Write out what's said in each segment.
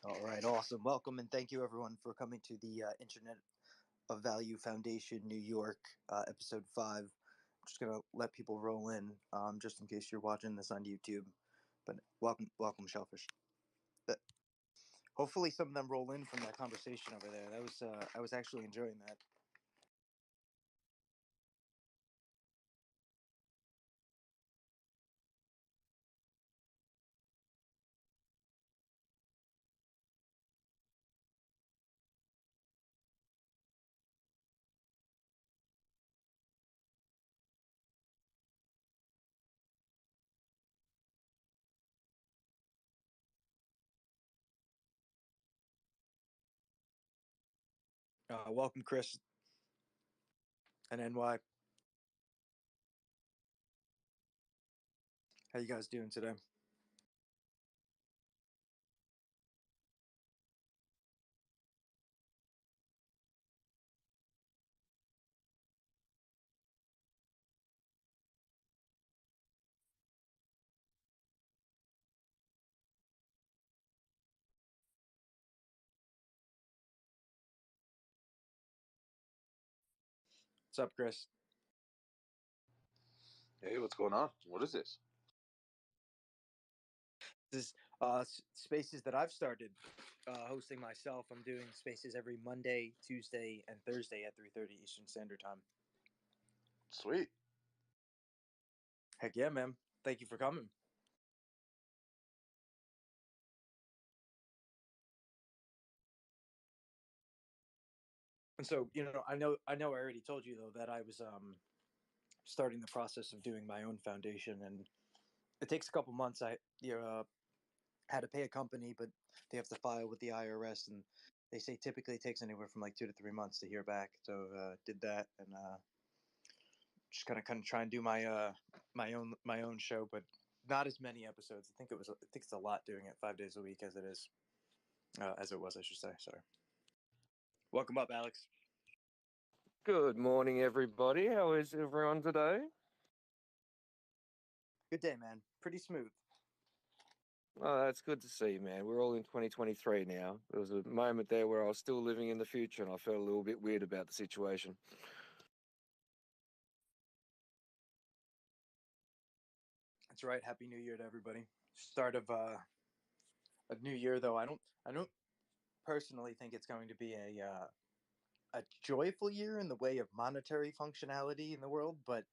All right, awesome. Welcome and thank you everyone for coming to the Internet of Value Foundation New York, episode 5. I'm just going to let people roll in just in case you're watching this on YouTube. But welcome, Shellfish. But hopefully some of them roll in from that conversation over there. I was actually enjoying that. Welcome, Chris and NY. How you guys doing today? What's up, Chris? Hey, what's going on? What is this? This is spaces that I've started hosting myself. I'm doing spaces every Monday, Tuesday, and Thursday at 3:30 Eastern Standard Time. Sweet. Heck yeah, man. Thank you for coming. And so, I already told you though that I was starting the process of doing my own foundation, and it takes a couple months. I had to pay a company, but they have to file with the IRS, and they say typically it takes anywhere from like 2 to 3 months to hear back. So did that, and just kind of try and do my own show, but not as many episodes. I think it's a lot doing it 5 days a week as it is, as it was, I should say. Sorry. Welcome up, Alex. Good morning, everybody. How is everyone today? Good day, man. Pretty smooth. Oh, that's good to see, man. We're all in 2023 now. There was a moment there where I was still living in the future and I felt a little bit weird about the situation. That's right. Happy New Year to everybody. Start of a new year, though. I don't personally think it's going to be a joyful year in the way of monetary functionality in the world, but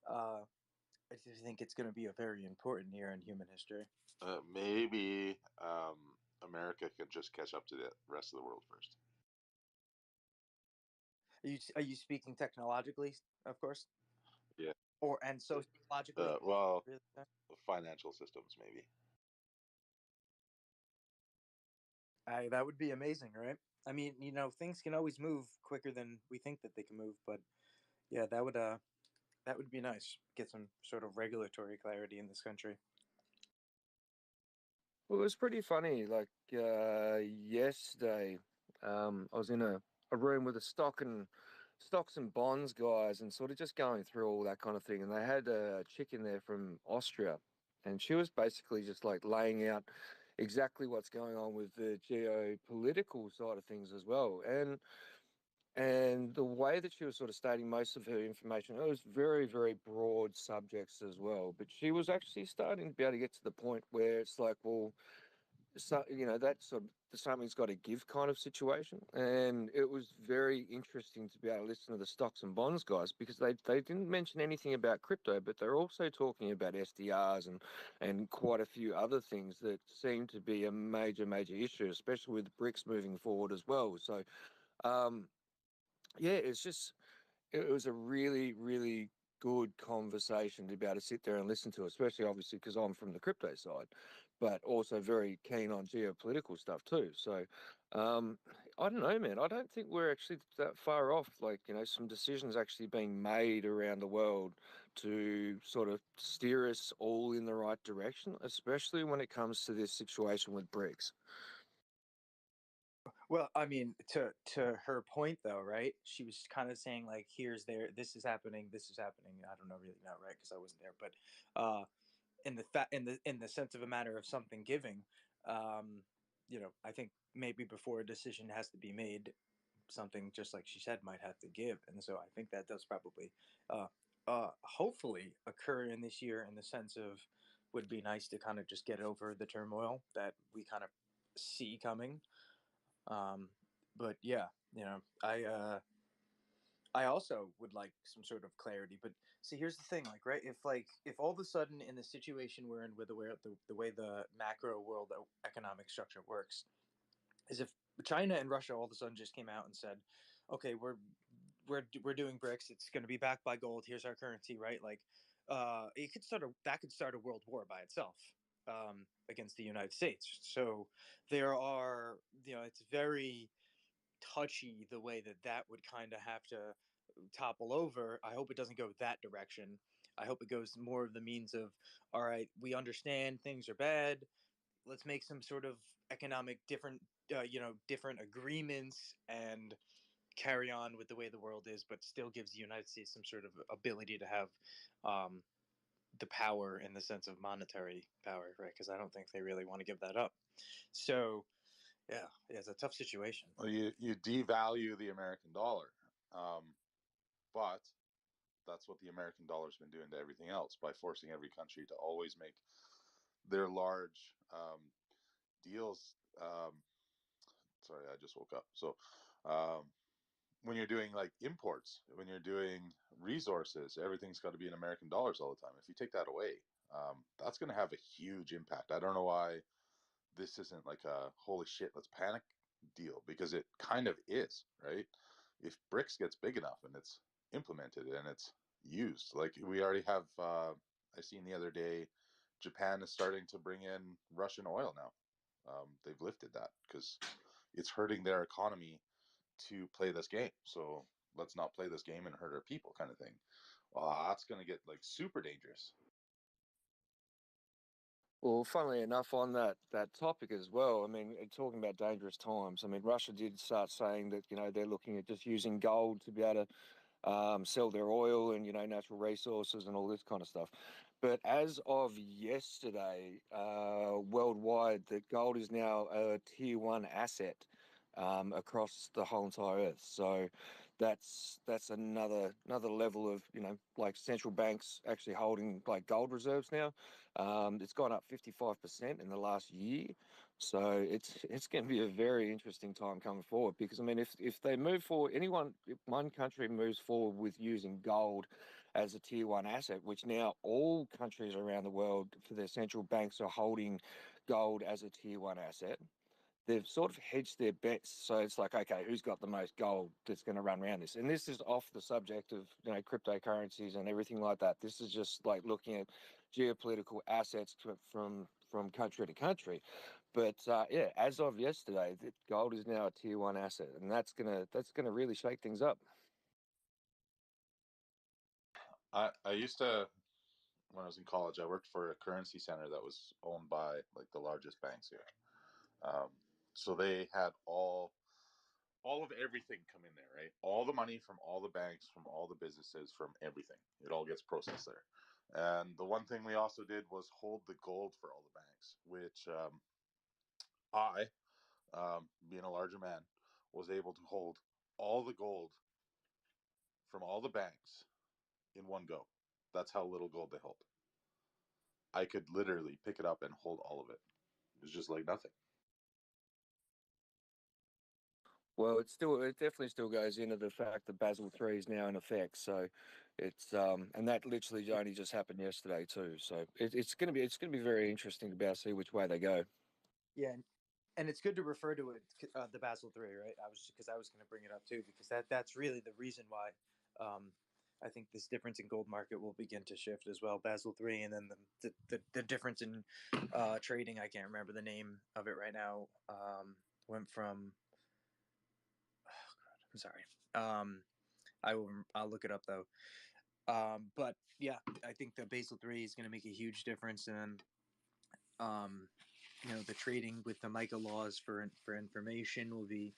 uh, I do think it's going to be a very important year in human history. Maybe America could just catch up to the rest of the world first. Are you speaking technologically, of course, Yeah. and sociologically? Well, Really? financial systems, maybe. That would be amazing, right? I mean, things can always move quicker than we think that they can move, but yeah, that would be nice. Get some sort of regulatory clarity in this country. Well, it was pretty funny. Like yesterday, I was in a room with the stocks and bonds guys and sort of just going through all that kind of thing. And they had a chick in there from Austria, and she was basically just like laying out exactly what's going on with the geopolitical side of things as well. And the way that she was sort of stating most of her information, it was very, very broad subjects as well. But she was actually starting to be able to get to the point where it's like, well, so that sort of something's got to give kind of situation. And it was very interesting to be able to listen to the stocks and bonds guys because they didn't mention anything about crypto, but they're also talking about SDRs and quite a few other things that seem to be a major, major issue, especially with BRICS moving forward as well. So yeah, it was a really, really good conversation to be able to sit there and listen to, especially obviously because I'm from the crypto side, but also very keen on geopolitical stuff too. So I don't know, man. I don't think we're actually that far off. Like, some decisions actually being made around the world to sort of steer us all in the right direction, especially when it comes to this situation with BRICS. Well, I mean, to her point though, right? She was kind of saying like, this is happening, this is happening. I don't know, really not right because I wasn't there, but in the sense of a matter of something giving, um, I think maybe before a decision has to be made, something just like she said might have to give, and so I think that does probably, hopefully, occur in this year. In the sense of, would be nice to kind of just get over the turmoil that we kind of see coming. Um, but yeah, I also would like some sort of clarity. But see, here's the thing, right, if all of a sudden in the situation we're in with the way the macro world economic structure works, is if China and Russia all of a sudden just came out and said, okay, we're doing BRICS. It's going to be backed by gold. Here's our currency, right? That could start a world war by itself, against the United States. So there are, it's very touchy the way that would kind of have to topple over. I hope it doesn't go that direction. I hope it goes more of the means of, all right, we understand things are bad. Let's make some sort of economic different agreements and carry on with the way the world is, but still gives the United States some sort of ability to have, um, the power in the sense of monetary power, right? Because I don't think they really want to give that up. So yeah, it's a tough situation. Well, you devalue the American dollar, but that's what the American dollar's been doing to everything else by forcing every country to always make their large deals. Sorry, I just woke up. So um, when you're doing like imports, when you're doing resources, everything's got to be in American dollars all the time. If you take that away, that's going to have a huge impact. I don't know why this isn't like a holy shit, let's panic deal, because it kind of is, right? If BRICS gets big enough and it's implemented and it's used, like we already have, I seen the other day, Japan is starting to bring in Russian oil now. They've lifted that because it's hurting their economy to play this game. So let's not play this game and hurt our people, kind of thing. Well, that's going to get like super dangerous. Well, funnily enough, on that topic as well, I mean, talking about dangerous times, I mean, Russia did start saying that they're looking at just using gold to be able to sell their oil and natural resources and all this kind of stuff. But as of yesterday, worldwide, that gold is now a tier one asset across the whole entire earth. So that's another level of like central banks actually holding like gold reserves now. It's gone up 55% in the last year. So it's going to be a very interesting time coming forward, because I mean, if they move forward, if one country moves forward with using gold as a tier one asset, which now all countries around the world for their central banks are holding gold as a tier one asset, they've sort of hedged their bets. So it's like, okay, who's got the most gold that's going to run around this? And this is off the subject of cryptocurrencies and everything like that. This is just like looking at geopolitical assets from country to country. But yeah, as of yesterday, gold is now a tier one asset, and that's gonna really shake things up. I used to, when I was in college, I worked for a currency center that was owned by like the largest banks here. Um, so they had all of everything come in there, right? All the money from all the banks, from all the businesses, from everything. It all gets processed there. And the one thing we also did was hold the gold for all the banks, which I, being a larger man, was able to hold all the gold from all the banks in one go. That's how little gold they hold. I could literally pick it up and hold all of it. It was just like nothing. Well, it definitely still goes into the fact that Basel III is now in effect. So it's and that literally only just happened yesterday too. So it's gonna be very interesting to be able to see which way they go. Yeah, and it's good to refer to it, the Basel III, right? I was going to bring it up too, because that's really the reason why, um, I think this difference in gold market will begin to shift as well. Basel III, and then the difference in, trading. I can't remember the name of it right now. Went from, I'm sorry. I'll look it up though. But yeah, I think the Basel III is going to make a huge difference, and um, the trading with the MiCA laws for information will be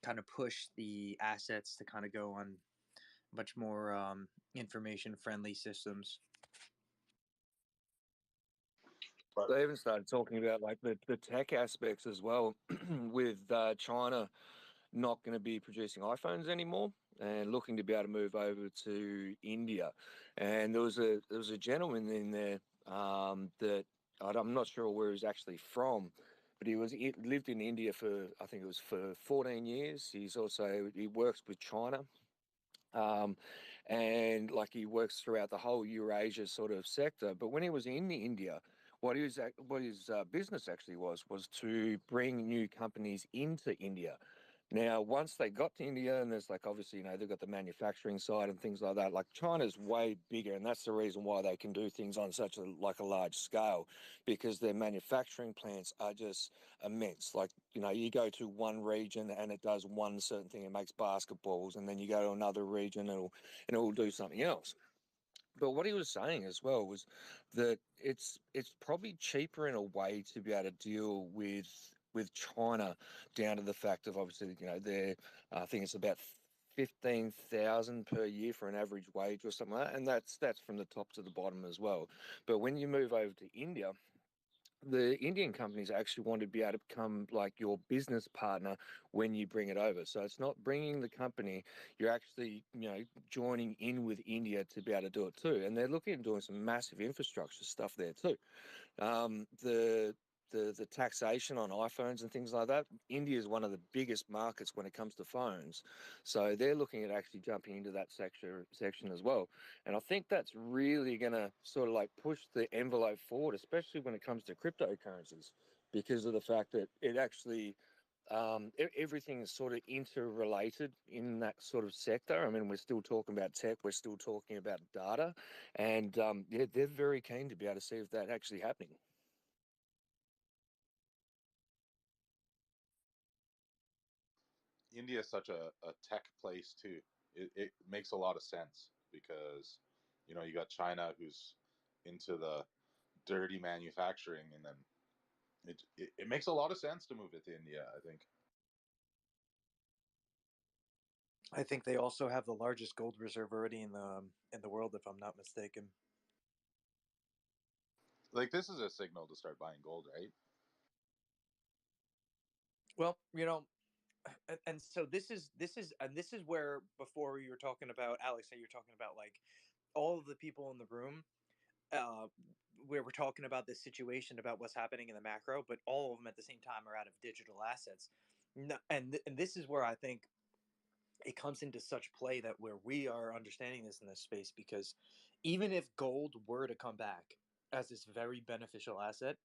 kind of push the assets to kind of go on much more, information friendly systems. But They even started talking about like the tech aspects as well, with China not going to be producing iPhones anymore and looking to be able to move over to India. And there was a gentleman in there that I'm not sure where he's actually from, but he lived in India for, I think it was for 14 years. He works with China, um, and like he works throughout the whole Eurasia sort of sector. But when he was in India, what his business actually was to bring new companies into India. Now, once they got to India, and there's like obviously, they've got the manufacturing side and things like that. Like China's way bigger, and that's the reason why they can do things on such a large scale, because their manufacturing plants are just immense. Like, you go to one region and it does one certain thing, it makes basketballs, and then you go to another region and it'll do something else. But what he was saying as well was that it's probably cheaper in a way to be able to deal with China, down to the fact of obviously, they're, I think it's about 15,000 per year for an average wage or something like that, and that's from the top to the bottom as well. But when you move over to India, the Indian companies actually want to be able to become like your business partner when you bring it over. So it's not bringing the company, you're actually, joining in with India to be able to do it too. And they're looking at doing some massive infrastructure stuff there too. The the taxation on iPhones and things like that. India is one of the biggest markets when it comes to phones, so they're looking at actually jumping into that section as well. And I think that's really going to sort of like push the envelope forward, especially when it comes to cryptocurrencies, because of the fact that it actually everything is sort of interrelated in that sort of sector. I mean, we're still talking about tech, we're still talking about data, and yeah, they're very keen to be able to see if that actually happening. India is such a tech place too. It makes a lot of sense because, you got China who's into the dirty manufacturing, and then it makes a lot of sense to move it to India, I think. I think they also have the largest gold reserve already in the world, if I'm not mistaken. Like, this is a signal to start buying gold, right? Well, and so this is where, before you were talking about, Alex, that you're talking about like all of the people in the room, uh, where we're talking about this situation about what's happening in the macro, but all of them at the same time are out of digital assets. No, and this is where I think it comes into such play, that where we are understanding this in this space, because even if gold were to come back as this very beneficial asset,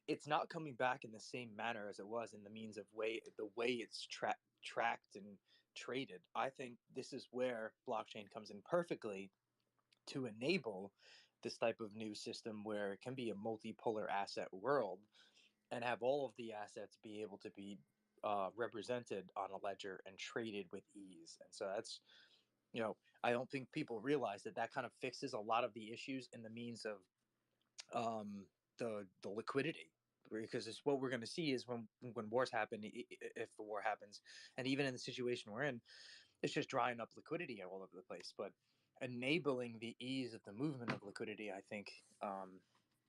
it's not coming back in the same manner as it was in the means of the way it's tracked and traded. I think this is where blockchain comes in perfectly to enable this type of new system where it can be a multipolar asset world and have all of the assets be able to be represented on a ledger and traded with ease. And so that's, I don't think people realize that that kind of fixes a lot of the issues in the means of the liquidity, because it's what we're going to see is when wars happen, if the war happens, and even in the situation we're in, it's just drying up liquidity all over the place. But enabling the ease of the movement of liquidity, I think,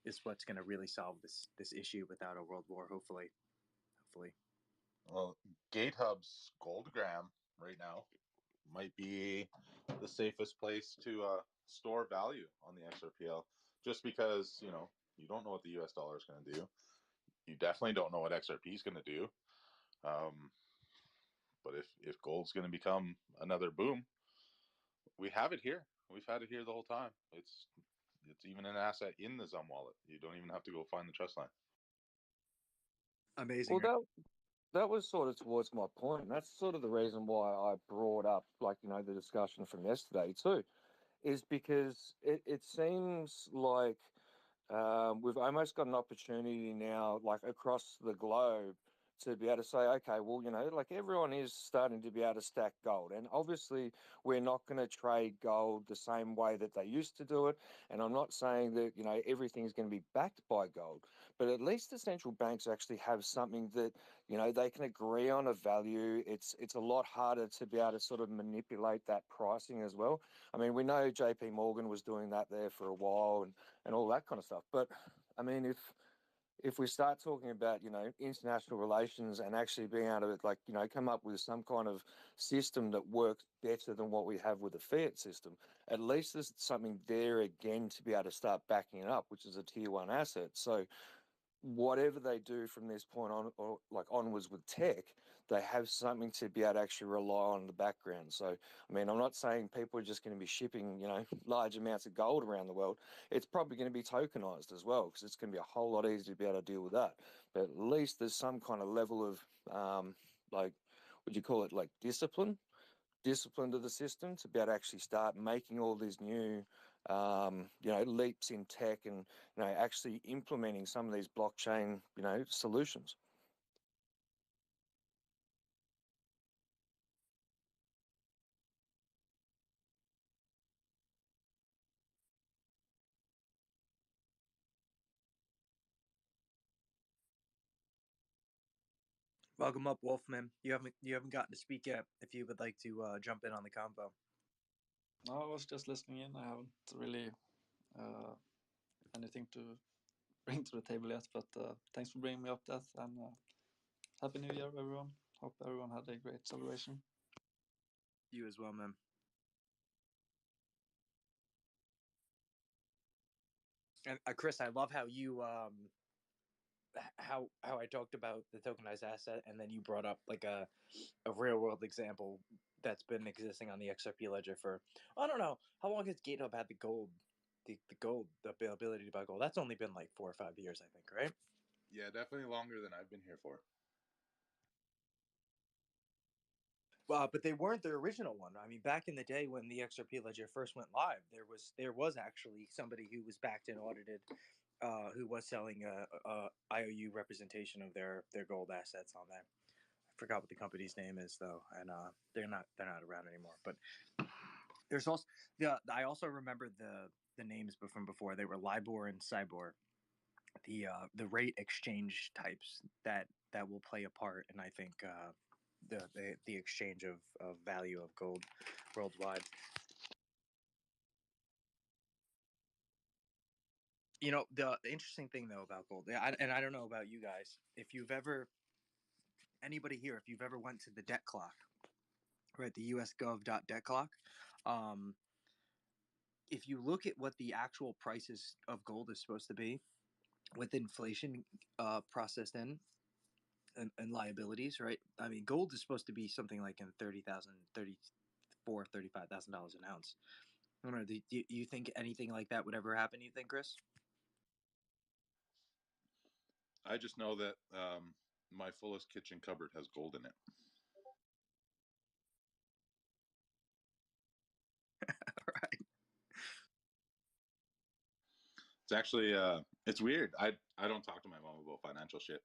is what's going to really solve this issue without a world war. Hopefully. Well, GateHub's Goldgram right now might be the safest place to store value on the XRPL, just because you don't know what the US dollar is going to do. You definitely don't know what XRP is going to do. Um, but if gold's going to become another boom, we have it here. We've had it here the whole time. It's even an asset in the Zum wallet. You don't even have to go find the trust line. Amazing. Well, that was sort of towards my point. And that's sort of the reason why I brought up, like, the discussion from yesterday too, is because it seems like we've almost got an opportunity now, like across the globe, to be able to say, okay, well, like everyone is starting to be able to stack gold. And obviously, we're not going to trade gold the same way that they used to do it. And I'm not saying that, everything's going to be backed by gold, but at least the central banks actually have something that, they can agree on a value. It's a lot harder to be able to sort of manipulate that pricing as well. I mean, we know JP Morgan was doing that there for a while, and all that kind of stuff. But I mean, if we start talking about, international relations and actually being able to, come up with some kind of system that works better than what we have with the fiat system, at least there's something there again to be able to start backing it up, which is a tier one asset. So whatever they do from this point on, or like onwards with tech, they have something to be able to actually rely on in the background. So, I mean, I'm not saying people are just going to be shipping, large amounts of gold around the world. It's probably going to be tokenized as well, because it's going to be a whole lot easier to be able to deal with that. But at least there's some kind of level of, would you call it like discipline to the system to be able to actually start making all these new, leaps in tech and, actually implementing some of these blockchain, solutions. Welcome up, Wolfman. You haven't gotten to speak yet. If you would like to jump in on the convo. No, I was just listening in. I haven't really anything to bring to the table yet, but thanks for bringing me up, Death, and Happy New Year, everyone. Hope everyone had a great celebration. You as well, man. And Chris, I love how you how I talked about the tokenized asset, and then you brought up like a real world example that's been existing on the XRP ledger for, I don't know, how long has GitHub had the gold, the ability to buy gold? That's only been like 4 or 5 years, I think, right? Yeah, definitely longer than I've been here for. But they weren't the original one. I mean, back in the day when the XRP ledger first went live, there was actually somebody who was backed and audited, who was selling a IOU representation of their gold assets on that. I forgot what the company's name is though, and they're not around anymore. But there's also I also remember the names from before. They were LIBOR and CYBOR, the rate exchange types that will play a part in, I think, the exchange of value of gold worldwide. The interesting thing though about gold, and I don't know about you guys, if you've ever, anybody here, if you've ever went to the debt clock, right, the US.gov.debt clock, if you look at what the actual prices of gold is supposed to be with inflation processed in, and liabilities, right? I mean, gold is supposed to be something like in $35,000 an ounce. I don't know. Do you think anything like that would ever happen? You think, Chris? I just know that my fullest kitchen cupboard has gold in it. Right. It's actually it's weird. I don't talk to my mom about financial shit,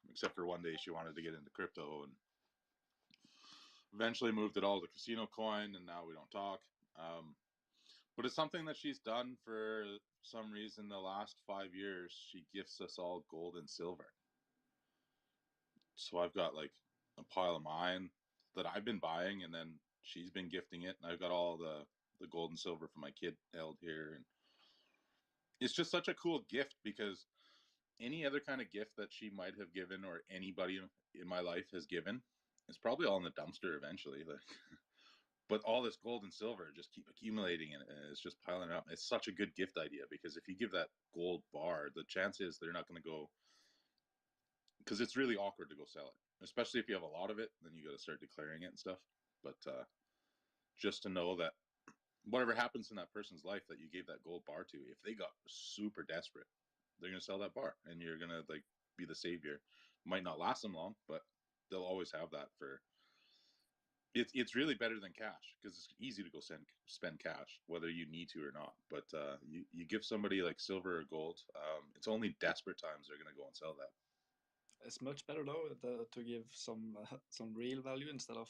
except for one day she wanted to get into crypto and eventually moved it all to casino coin, and now we don't talk. But it's something that she's done for some reason the last 5 years. She gifts us all gold and silver. So I've got like a pile of mine that I've been buying, and then she's been gifting it, and I've got all the gold and silver for my kid held here, and it's just such a cool gift because any other kind of gift that she might have given or anybody in my life has given is probably all in the dumpster eventually. Like, but all this gold and silver just keep accumulating, and it's just piling up. It's such a good gift idea because if you give that gold bar, the chance is they're not going to go, because it's really awkward to go sell it, especially if you have a lot of it. Then you got to start declaring it and stuff. But just to know that whatever happens in that person's life that you gave that gold bar to, if they got super desperate, they're gonna sell that bar, and you're gonna like be the savior. Might not last them long, but they'll always have that for. It's really better than cash because it's easy to go spend cash whether you need to or not. But you give somebody like silver or gold, it's only desperate times they're gonna go and sell that. It's much better though to give some real value instead of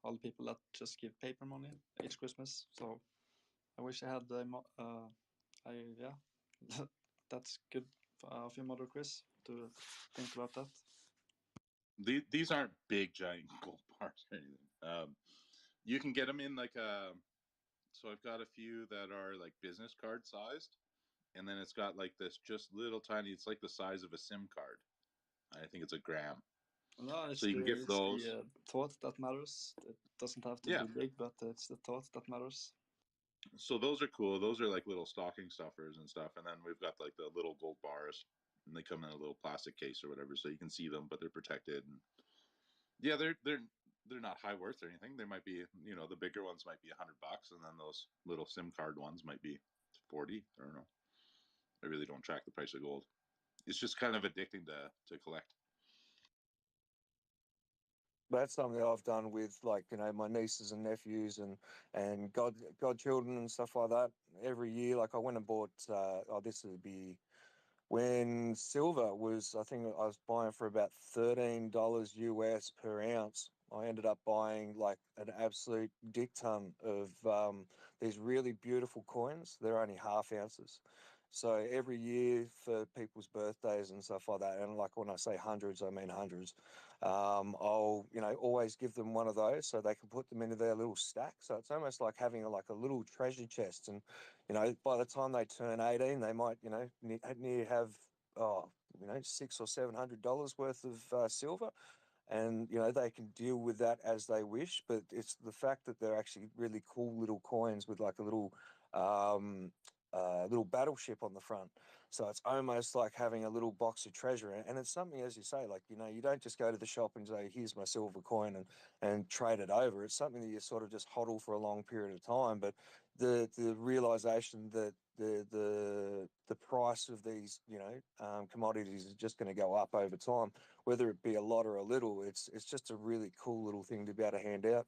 all the people that just give paper money each Christmas. So I wish I had yeah, that's good of your mother, Chris, to think about that. These aren't big giant gold bars or anything. You can get them in like a. So I've got a few that are like business card sized, and then it's got like this just little tiny. It's like the size of a SIM card. I think it's a gram. No, So you can get those. the thought that matters. It doesn't have to Yeah. be big, but it's the thought that matters. So those are cool. Those are like little stocking stuffers and stuff. And then we've got like the little gold bars, and they come in a little plastic case or whatever, so you can see them, but they're protected. And yeah, they're not high worth or anything. They might be, the bigger ones might be $100, and then those little SIM card ones might be 40. I don't know. I really don't track the price of gold. It's just kind of addicting to collect. That's something that I've done with, like, my nieces and nephews and godchildren and stuff like that. Every year, like I went and bought. This would be when silver was. I think I was buying for about $13 US per ounce. I ended up buying like an absolute dick ton of these really beautiful coins. They're only half ounces. So every year for people's birthdays and stuff like that, and like when I say hundreds, I mean hundreds. I'll always give them one of those so they can put them into their little stack. So it's almost like having like a little treasure chest. And by the time they turn 18, they might near have $600 or $700 worth of silver, and they can deal with that as they wish. But it's the fact that they're actually really cool little coins with like a little battleship on the front. So it's almost like having a little box of treasure. And it's something, as you say, like, you don't just go to the shop and say, here's my silver coin, and trade it over. It's something that you sort of just hodl for a long period of time. But the realization that the price of these commodities is just going to go up over time, whether it be a lot or a little. It's just a really cool little thing to be able to hand out.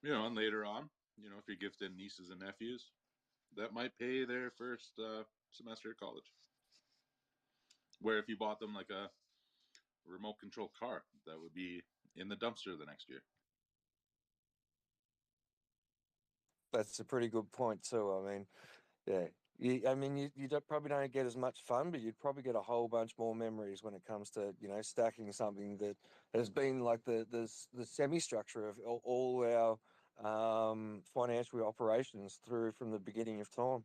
And later on, if you're gifting nieces and nephews, that might pay their first semester of college. Where if you bought them like a remote control car, that would be in the dumpster the next year. That's a pretty good point too. I mean, yeah. You probably don't get as much fun, but you'd probably get a whole bunch more memories when it comes to stacking something that has been like the semi structure of all our financial operations through from the beginning of time.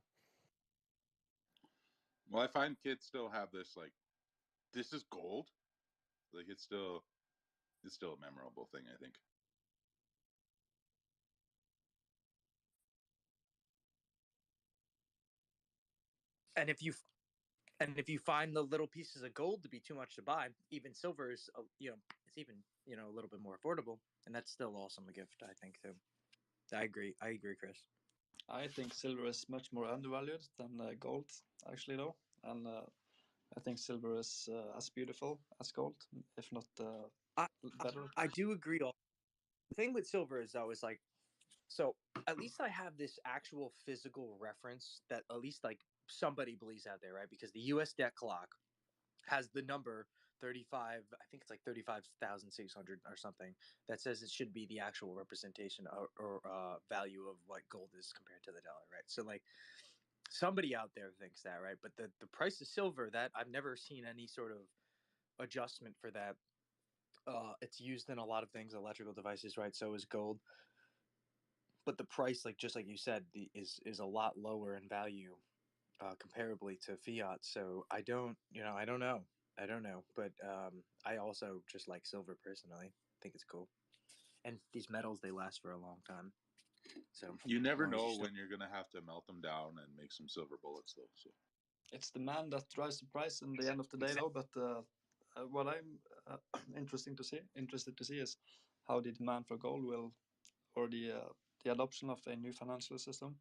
Well, I find kids still have this like, this is gold. Like it's still a memorable thing, I think. And if you find the little pieces of gold to be too much to buy, even silver is it's even a little bit more affordable, and that's still awesome a gift, I think. So I agree, Chris. I think silver is much more undervalued than gold, actually, though, and I think silver is as beautiful as gold, if not I better. I do agree. The thing with silver is though is like, so at least I have this actual physical reference that at least like somebody believes out there, right? Because the U.S. debt clock has the number 35. I think it's like 35,600 or something, that says it should be the actual representation or value of what gold is compared to the dollar, right? So like somebody out there thinks that, right? But the price of silver, that I've never seen any sort of adjustment for that. It's used in a lot of things, electrical devices, right? So is gold, but the price, like just like you said, is a lot lower in value comparably to fiat. So I don't know, but I also just like silver personally. I think it's cool, and these metals, they last for a long time. So You never as long as know when you're gonna have to melt them down and make some silver bullets, though. So It's demand that drives the price in the end of the day, though. But what I'm interested to see is how the demand for gold will, or the adoption of a new financial system,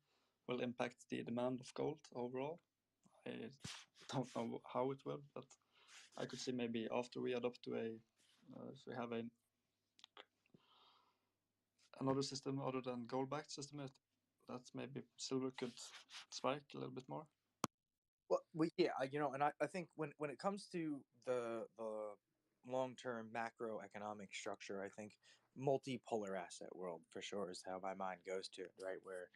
will impact the demand of gold overall. I don't know how it will, but I could see maybe after we adopt to if we have another system other than gold-backed system, that maybe silver could spike a little bit more. well, yeah, and I think when it comes to the long term macroeconomic structure, I think multipolar asset world for sure is how my mind goes to it, right? Where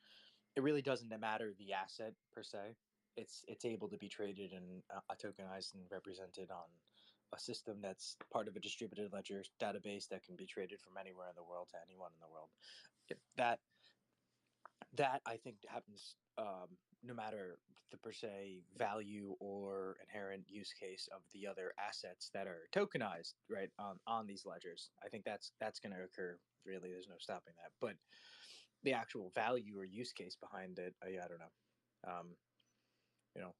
it really doesn't matter the asset per se. It's able to be traded and tokenized and represented a system that's part of a distributed ledger database that can be traded from anywhere in the world to anyone in the world. That I think happens no matter the per se value or inherent use case of the other assets that are tokenized, right, on these ledgers. I think that's going to occur. Really, there's no stopping that. But the actual value or use case behind it, I don't know.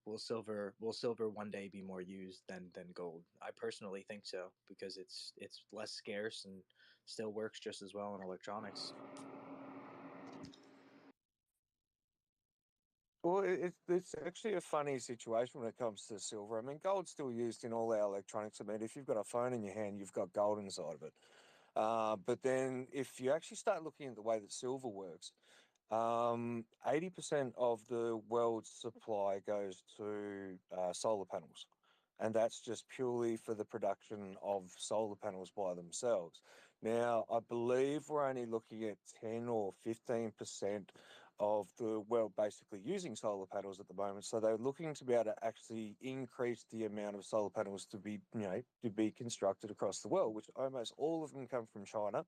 Will silver one day be more used than gold? I personally think so, because it's less scarce and still works just as well in electronics. Well, it's actually a funny situation when it comes to silver. I mean, gold's still used in all our electronics. I mean, if you've got a phone in your hand, you've got gold inside of it. But then if you actually start looking at the way that silver works, 80% of the world's supply goes to solar panels. And that's just purely for the production of solar panels by themselves. Now, I believe we're only looking at 10 or 15% of the world basically using solar panels at the moment. So they're looking to be able to actually increase the amount of solar panels to be constructed across the world, which almost all of them come from China.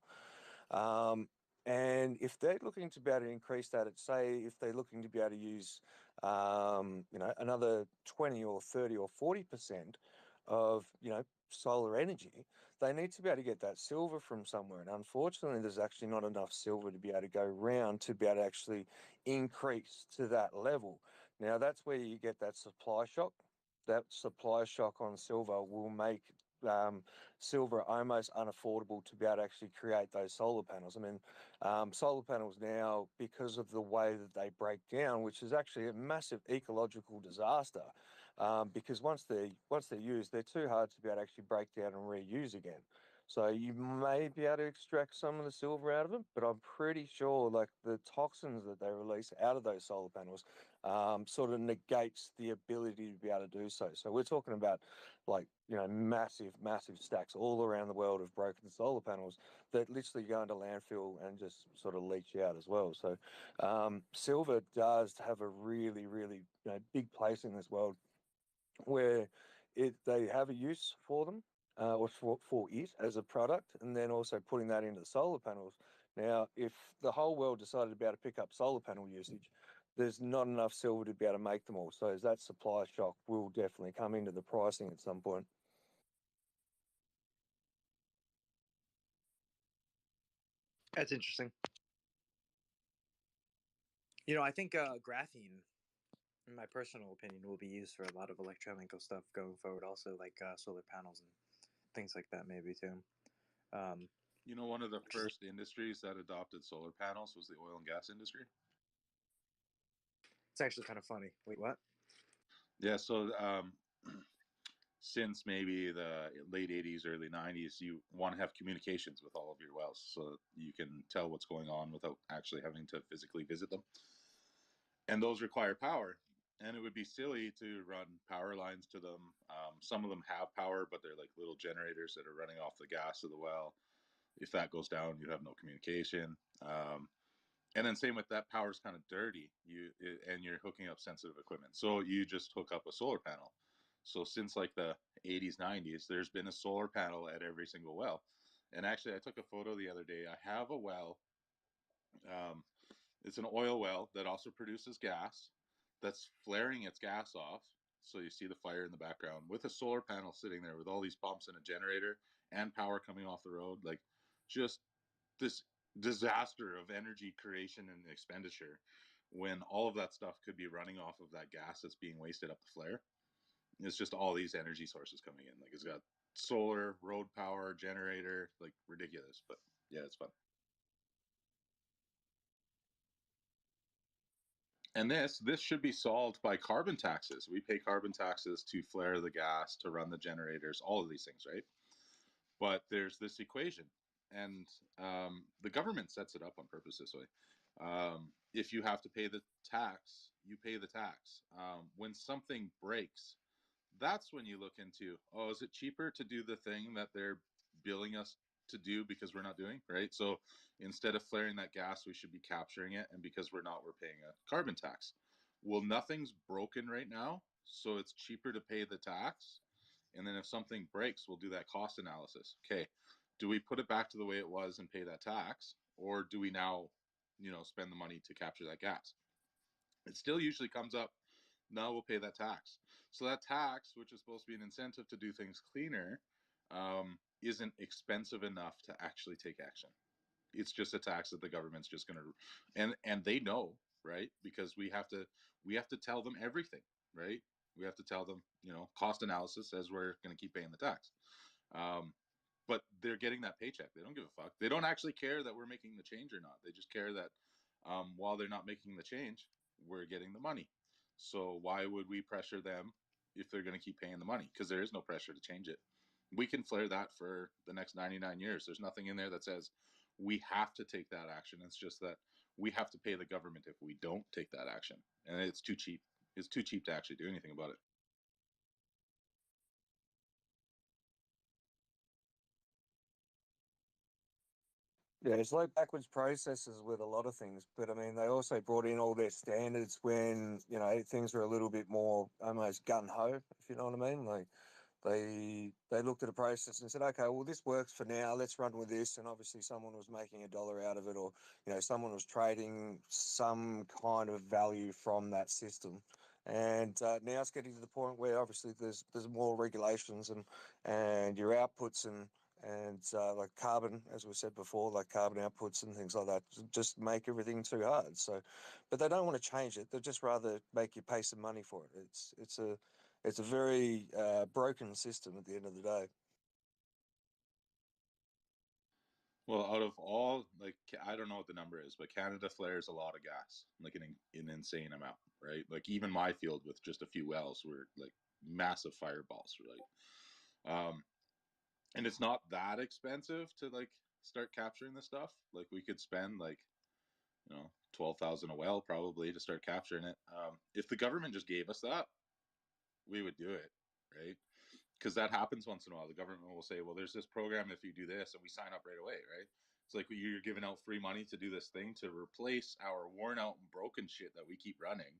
And if they're looking to be able to increase that, say if they're looking to be able to use, another 20 or 30 or 40% of, solar energy, they need to be able to get that silver from somewhere. And unfortunately, there's actually not enough silver to be able to go round to be able to actually increase to that level. Now, that's where you get that supply shock. That supply shock on silver will make silver almost unaffordable to be able to actually create those solar panels. I mean, solar panels now, because of the way that they break down, which is actually a massive ecological disaster, because once they're used, they're too hard to be able to actually break down and reuse again. So you may be able to extract some of the silver out of them, but I'm pretty sure like the toxins that they release out of those solar panels sort of negates the ability to be able to do so. So we're talking about like, massive, massive stacks all around the world of broken solar panels that literally go into landfill and just sort of leach out as well. So silver does have a really, really big place in this world, where they have a use for them, or for it as a product, and then also putting that into the solar panels. Now, if the whole world decided to be able to pick up solar panel usage, there's not enough silver to be able to make them all. So that supply shock will definitely come into the pricing at some point. That's interesting. I think graphene, in my personal opinion, will be used for a lot of electrochemical stuff going forward. Also, like solar panels and things like that, maybe too. One of the first industries that adopted solar panels was the oil and gas industry. It's actually kind of funny. Wait, what? Yeah, so since maybe the late 80s, early 90s, you want to have communications with all of your wells so you can tell what's going on without actually having to physically visit them. And those require power. And it would be silly to run power lines to them. Some of them have power, but they're like little generators that are running off the gas of the well. If that goes down, you have no communication. And then same with that, power's kind of dirty. And you're hooking up sensitive equipment, so you just hook up a solar panel. So since like the 80s, 90s, there's been a solar panel at every single well. And actually, I took a photo the other day. I have a well. Um, it's an oil well that also produces gas, that's flaring its gas off. So you see the fire in the background with a solar panel sitting there with all these pumps and a generator and power coming off the road. Like, just this disaster of energy creation and expenditure, when all of that stuff could be running off of that gas that's being wasted up the flare. It's just all these energy sources coming in. Like, it's got solar, road power, generator, like ridiculous. But yeah, it's fun. And this should be solved by carbon taxes. We pay carbon taxes to flare the gas, to run the generators, all of these things, right? But there's this equation, and the government sets it up on purpose this way. If you have to pay the tax, you pay the tax. When something breaks, that's when you look into, oh, is it cheaper to do the thing that they're billing us to do because we're not doing, right? So instead of flaring that gas, we should be capturing it. And because we're not, we're paying a carbon tax. Well, nothing's broken right now, so it's cheaper to pay the tax. And then if something breaks, we'll do that cost analysis. Okay, do we put it back to the way it was and pay that tax, or do we now, spend the money to capture that gas? It still usually comes up, no, we'll pay that tax. So that tax, which is supposed to be an incentive to do things cleaner, isn't expensive enough to actually take action. It's just a tax that the government's just going to, and they know, right? Because we have to tell them everything, right? We have to tell them, cost analysis says we're going to keep paying the tax. Um, but they're getting that paycheck. They don't give a fuck. They don't actually care that we're making the change or not. They just care that while they're not making the change, we're getting the money. So why would we pressure them if they're going to keep paying the money? Because there is no pressure to change it. We can flare that for the next 99 years. There's nothing in there that says we have to take that action. It's just that we have to pay the government if we don't take that action. And it's too cheap. It's too cheap to actually do anything about it. Yeah, it's like backwards processes with a lot of things, but I mean, they also brought in all their standards when, things were a little bit more almost gun ho, if you know what I mean. Like they looked at a process and said, okay, well, this works for now. Let's run with this. And obviously, someone was making a dollar out of it, or someone was trading some kind of value from that system. And now it's getting to the point where obviously there's more regulations and your outputs and like carbon, as we said before, like carbon outputs and things like that, just make everything too hard. So, but they don't want to change it. They'd just rather make you pay some money for it. It's a very broken system at the end of the day. Well, out of all, like, I don't know what the number is, but Canada flares a lot of gas, like an insane amount, right? Like, even my field with just a few wells were like massive fireballs, right? And it's not that expensive to like start capturing the stuff. Like, we could spend like, 12,000 a well probably to start capturing it. If the government just gave us that, we would do it, right? Because that happens once in a while. The government will say, well, there's this program if you do this, and we sign up right away, right? It's like you're giving out free money to do this thing to replace our worn out and broken shit that we keep running.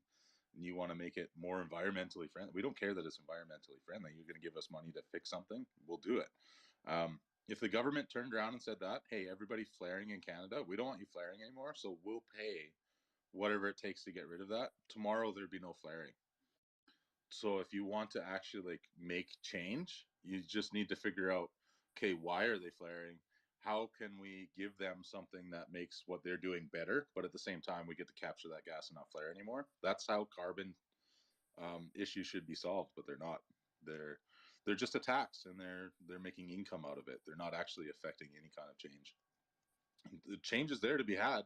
And you want to make it more environmentally friendly. We don't care that it's environmentally friendly. You're going to give us money to fix something, we'll do it. If the government turned around and said that, hey, everybody flaring in Canada, we don't want you flaring anymore, so we'll pay whatever it takes to get rid of that. Tomorrow there'd be no flaring. So if you want to actually like make change, you just need to figure out, okay, why are they flaring? How can we give them something that makes what they're doing better, but at the same time we get to capture that gas and not flare anymore? That's how carbon issues should be solved, but they're not. They're just a tax, and they're making income out of it. They're not actually affecting any kind of change. The change is there to be had.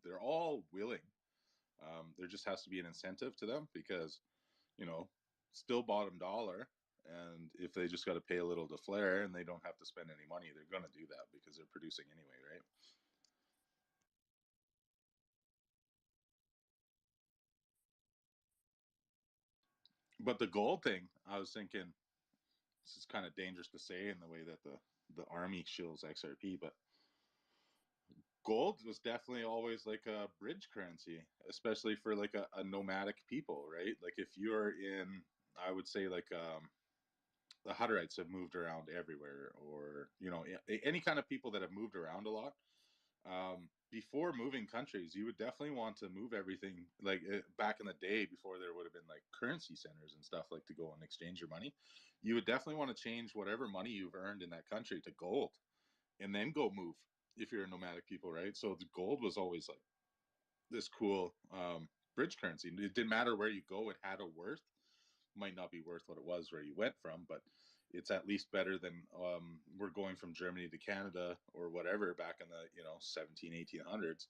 They're all willing. There just has to be an incentive to them because you know, still bottom dollar. And if they just got to pay a little to flare and they don't have to spend any money, they're going to do that because they're producing anyway, right? But the gold thing, I was thinking, this is kind of dangerous to say in the way that the army shills XRP, but gold was definitely always like a bridge currency, especially for like a nomadic people, right? Like if you're in, I would say like the Hutterites have moved around everywhere, or any kind of people that have moved around a lot. Before moving countries, you would definitely want to move everything. Like back in the day, before there would have been like currency centers and stuff like to go and exchange your money, you would definitely want to change whatever money you've earned in that country to gold, and then go move if you're a nomadic people, right? So the gold was always like this cool bridge currency. It didn't matter where you go; it had a worth. Might not be worth what it was where you went from, but it's at least better than we're going from Germany to Canada or whatever back in the 17 1800s.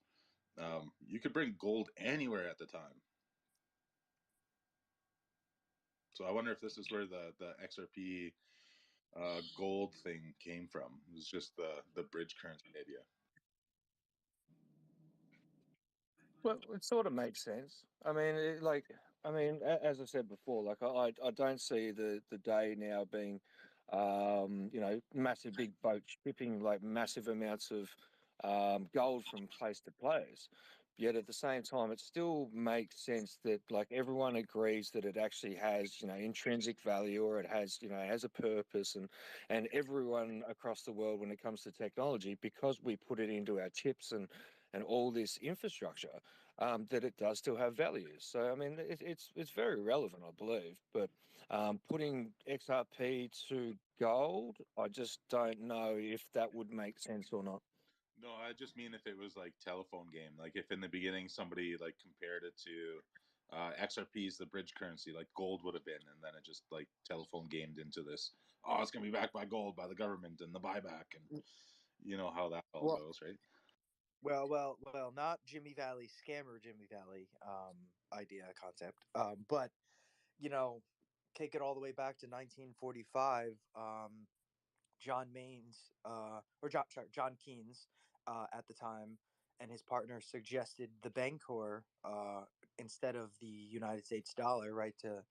You could bring gold anywhere at the time. So I wonder if this is where the XRP gold thing came from. It was just the bridge currency idea. Well, it sort of makes sense. I mean, as I said before, like I don't see the day now being, massive big boats shipping like massive amounts of gold from place to place. Yet at the same time, it still makes sense that like everyone agrees that it actually has, intrinsic value, or it has, has a purpose, and everyone across the world, when it comes to technology, because we put it into our chips and all this infrastructure, that it does still have value. So I mean, it's very relevant, I believe. But putting XRP to gold, I just don't know if that would make sense or not. No, I just mean if it was like telephone game, like if in the beginning somebody like compared it to XRP is the bridge currency, like gold would have been, and then it just like telephone gamed into this. Oh, it's gonna be backed by gold by the government and the buyback, and you know how that all Well, goes, right? not Jimmy Valley scammer Jimmy Valley idea concept, but you know, take it all the way back to 1945. John Maines, John Keynes, at the time, and his partner suggested the Bancor instead of the United States dollar, right, to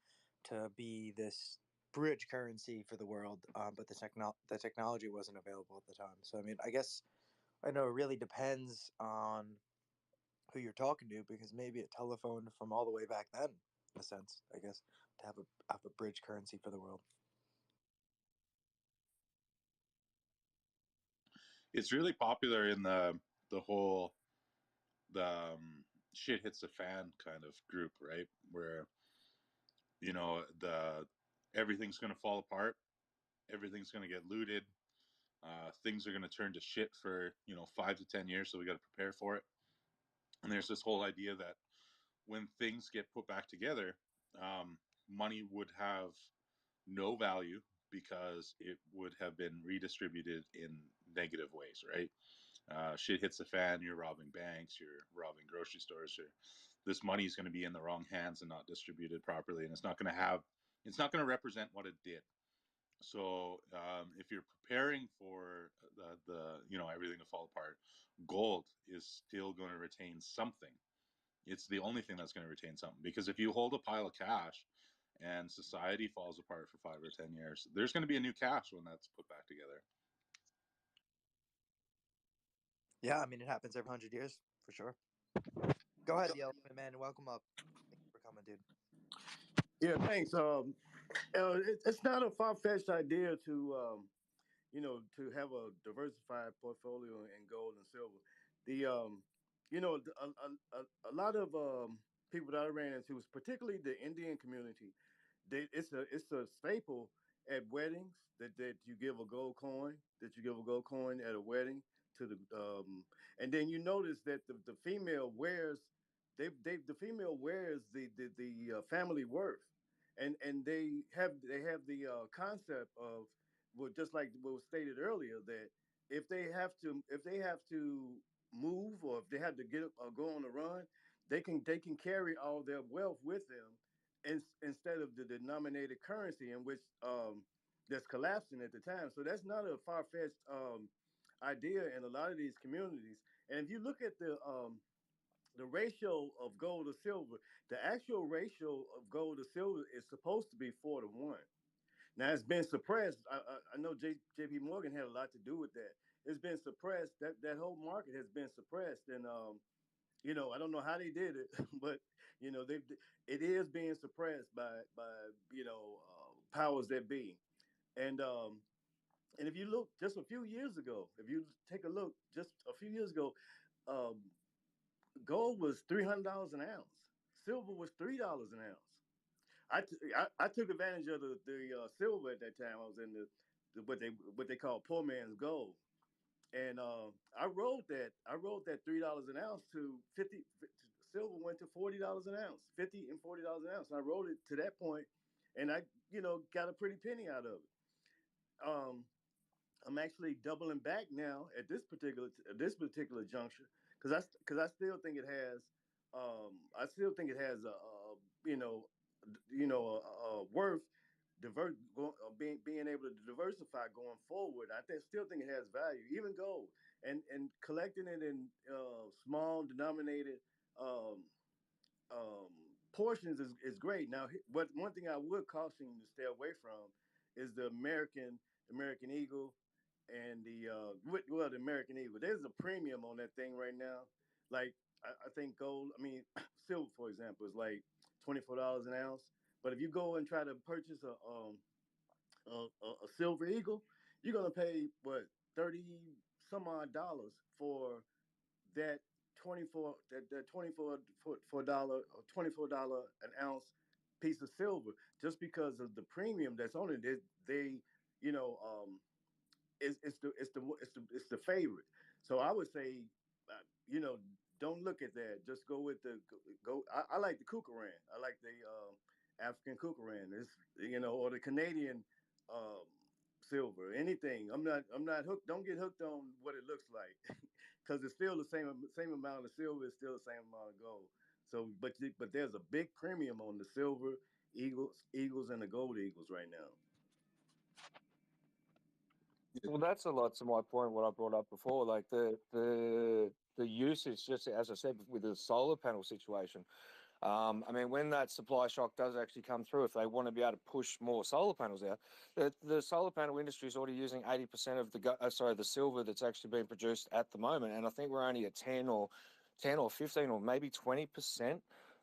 be this bridge currency for the world. But the technology wasn't available at the time. So I mean, I guess I know it really depends on who you're talking to, because maybe a telephone from all the way back then, in a sense, I guess, to have a bridge currency for the world. It's really popular in the whole the shit hits the fan kind of group, right? Where the everything's gonna fall apart, everything's gonna get looted, things are gonna turn to shit for 5 to 10 years, so we got to prepare for it. And there's this whole idea that when things get put back together, money would have no value because it would have been redistributed in negative ways, right? Shit hits the fan, you're robbing banks, you're robbing grocery stores, this money is going to be in the wrong hands and not distributed properly, and it's not going to represent what it did. So if you're preparing for everything to fall apart, gold is still going to retain something. It's the only thing that's going to retain something, because if you hold a pile of cash and society falls apart for 5 or 10 years, there's going to be a new cash when that's put back together. Yeah, I mean, it happens every 100 years for sure. Go ahead, the elephant man. Welcome up. Thank you for coming, dude. Yeah, thanks. It's not a far fetched idea to have a diversified portfolio in gold and silver. The a lot of people that I ran into, particularly the Indian community, it's a staple at weddings that you give a gold coin, at a wedding to and then you notice that the female wears the female wears the family worth, and they have the concept of, well, just like what was stated earlier, that if they have to move, or if they have to go on a run, they can carry all their wealth with them, instead of the denominated currency in which that's collapsing at the time. So that's not a far fetched idea in a lot of these communities. And if you look at the ratio of gold to silver, the actual ratio of gold to silver is supposed to be 4 to 1. Now it's been suppressed. I know J.P. Morgan had a lot to do with that. It's been suppressed. That whole market has been suppressed, and I don't know how they did it, but they it is being suppressed by powers that be. And if you look just a few years ago, if you take a look just a few years ago, um, gold was $300 an ounce. Silver was $3 an ounce. I took advantage of the silver at that time. I was in what they call poor man's gold, and I rode that $3 an ounce to 50. Silver went to $40 an ounce, 50 and $40 an ounce. And I rode it to that point, and I got a pretty penny out of it. Um, I'm actually doubling back now at this particular juncture, because I still think it has you know worth being able to diversify going forward. Still think it has value, even gold, and collecting it in small denominated um, um, portions is great. Now, what one thing I would caution you to stay away from is the American Eagle, and the American Eagle. There's a premium on that thing right now. Like, I think gold. I mean, silver, for example, is like $24 an ounce. But if you go and try to purchase a silver eagle, you're gonna pay what 30 some odd dollars for that 24 that 24 for dollar or $24 an ounce piece of silver, just because of the premium that's on it. They you know it's the favorite. So I would say, you know, don't look at that. Just go with the go. I like the Kukaran. I like the African Kukaran. It's, or the Canadian um, silver. Anything. I'm not hooked. Don't get hooked on what it looks like, because it's still the same amount of silver. It's still the same amount of gold. So, but there's a big premium on the silver eagles and the gold eagles right now. Well, that's a lot to my point. What I brought up before, like the usage, just as I said, with the solar panel situation. I mean, when that supply shock does actually come through, if they want to be able to push more solar panels out, the solar panel industry is already using 80% of the silver that's actually being produced at the moment, and I think we're only at 10 or 15 or maybe 20%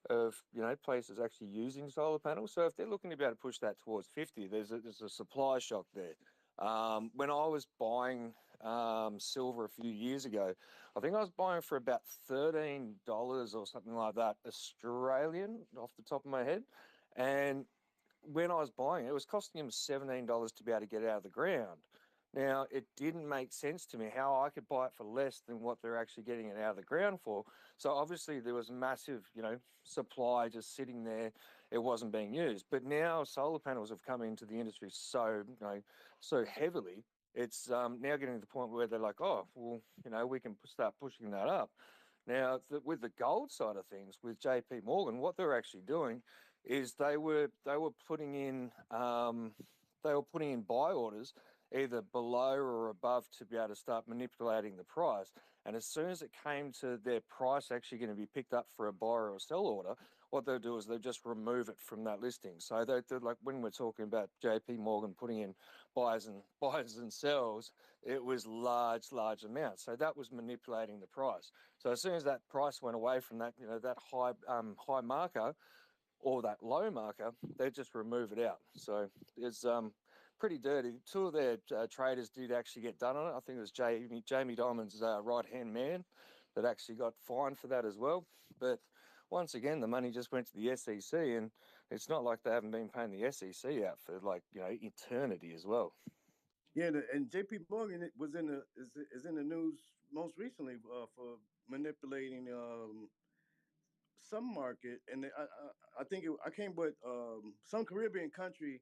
of places actually using solar panels. So if they're looking to be able to push that towards 50, there's a supply shock there. When I was buying silver a few years ago, I think I was buying for about $13 or something like that, Australian, off the top of my head. And when I was buying it, it was costing him $17 to be able to get it out of the ground. Now, it didn't make sense to me how I could buy it for less than what they're actually getting it out of the ground for. So obviously there was massive, supply just sitting there. It wasn't being used. But now solar panels have come into the industry so heavily. It's now getting to the point where they're like, oh, well, we can start pushing that up. Now, with the gold side of things, with JP Morgan, what they're actually doing is they were putting in buy orders either below or above to be able to start manipulating the price. And as soon as it came to their price actually going to be picked up for a buy or a sell order, what they'll do is they'll just remove it from that listing. So they're like when we're talking about JP Morgan putting in buys and sells, it was large amounts. So that was manipulating the price. So as soon as that price went away from that, that high marker, or that low marker, they just remove it out. So it's pretty dirty. Two of their traders did actually get done on it. I think it was Jamie Dimon's right-hand man that actually got fined for that as well. But once again, the money just went to the SEC, and it's not like they haven't been paying the SEC out for eternity as well. Yeah, and J.P. Morgan is in the news most recently for manipulating some market, and I think I came with some Caribbean country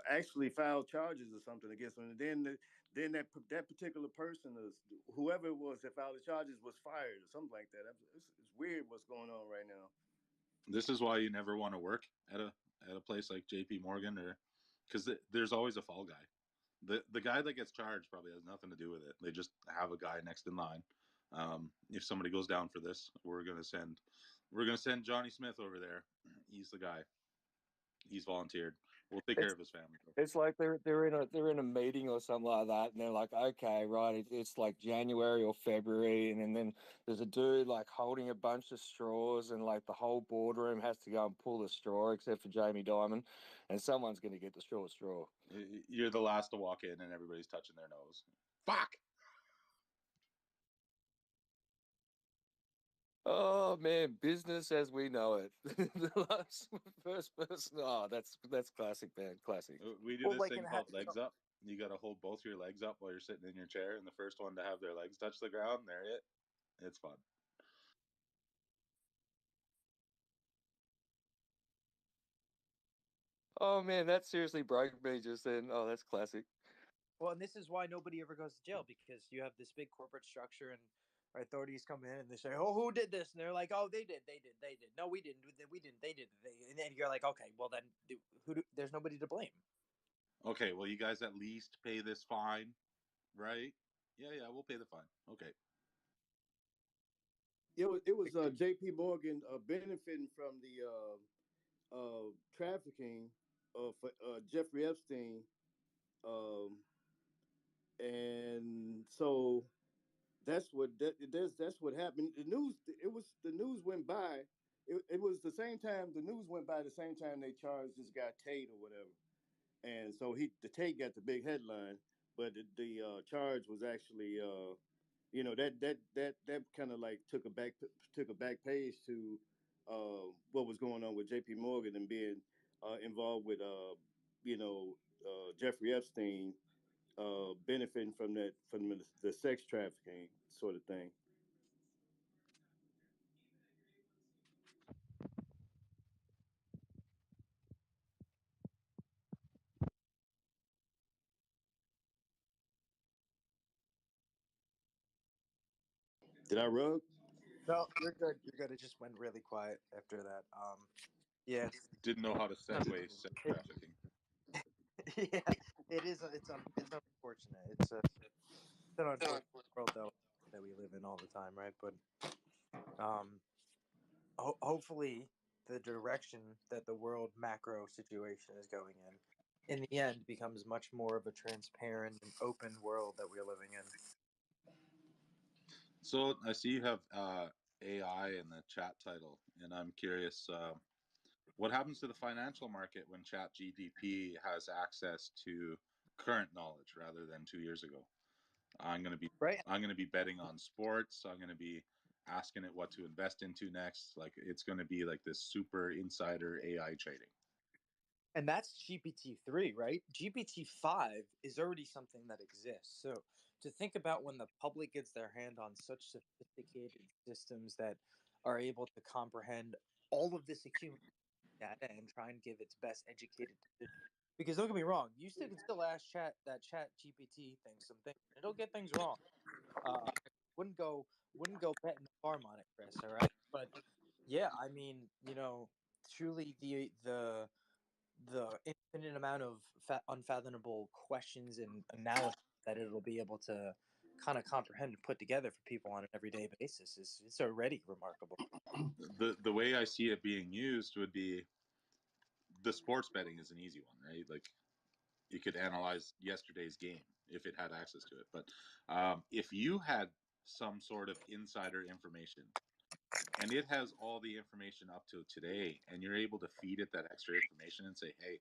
actually filed charges or something against them, and then that particular person, whoever it was that filed the charges, was fired or something like that. It's weird what's going on right now. This is why you never want to work at a place like JP Morgan, or because there's always a fall guy. The guy that gets charged probably has nothing to do with it. They just have a guy next in line. If somebody goes down for this, we're gonna send Johnny Smith over there. He's the guy. He's volunteered. We'll take care It's of his family. it's like they're in a meeting or something like that, and they're like, okay, right, it's like January or February, and then there's a dude like holding a bunch of straws, and like the whole boardroom has to go and pull the straw except for Jamie Dimon, and someone's going to get the straw. You're the last to walk in, and everybody's touching their nose. Fuck. Oh man, business as we know it. The last first person. Oh, that's classic, man. Classic. We do Well, this like thing in called legs up. You got to hold both your legs up while you're sitting in your chair, and the first one to have their legs touch the ground, they're it. It's fun. Oh man, that seriously broke me just then. Oh, that's classic. Well, and this is why nobody ever goes to jail, because you have this big corporate structure, and authorities come in and they say, "Oh, who did this?" And they're like, "Oh, they did. No, we didn't. We didn't. They did." And then you're like, "Okay, well then, there's nobody to blame." Okay, well, you guys at least pay this fine, right? Yeah, we'll pay the fine. Okay. It was J.P. Morgan benefiting from the trafficking for Jeffrey Epstein, um, and so that's what happened. The news went by. It was the same time the news went by the same time they charged this guy Tate or whatever, and so the Tate got the big headline, but the charge was actually that kind of like took a back page to what was going on with J.P. Morgan and being involved with Jeffrey Epstein benefiting from the sex trafficking sort of thing. Did I rug? No, you're good. You're good. It just went really quiet after that. Yeah, Didn't know how to segue sex trafficking. yeah, it is. It's unfortunate. It's an unfortunate world though that we live in all the time, right? But um, hopefully, the direction that the world macro situation is going in the end, becomes much more of a transparent and open world that we're living in. So I see you have AI in the chat title, and I'm curious, what happens to the financial market when ChatGPT has access to current knowledge rather than 2 years ago? I'm gonna be Right. I'm gonna be betting on sports. I'm gonna be asking it what to invest into next. Like it's gonna be like this super insider AI trading. And that's GPT-3, right? GPT-5 is already something that exists. So to think about when the public gets their hand on such sophisticated systems that are able to comprehend all of this accumulated data and try and give its best educated decision. Because don't get me wrong, you can still ask chat GPT things some things. It'll get things wrong. Wouldn't go betting the farm on it, Chris, all right? But yeah, I mean, truly the infinite amount of unfathomable questions and analysis that it'll be able to kind of comprehend and put together for people on an everyday basis is it's already remarkable. The way I see it being used would be the sports betting is an easy one, right? Like you could analyze yesterday's game if it had access to it. But if you had some sort of insider information and it has all the information up to today, and you're able to feed it that extra information and say, hey,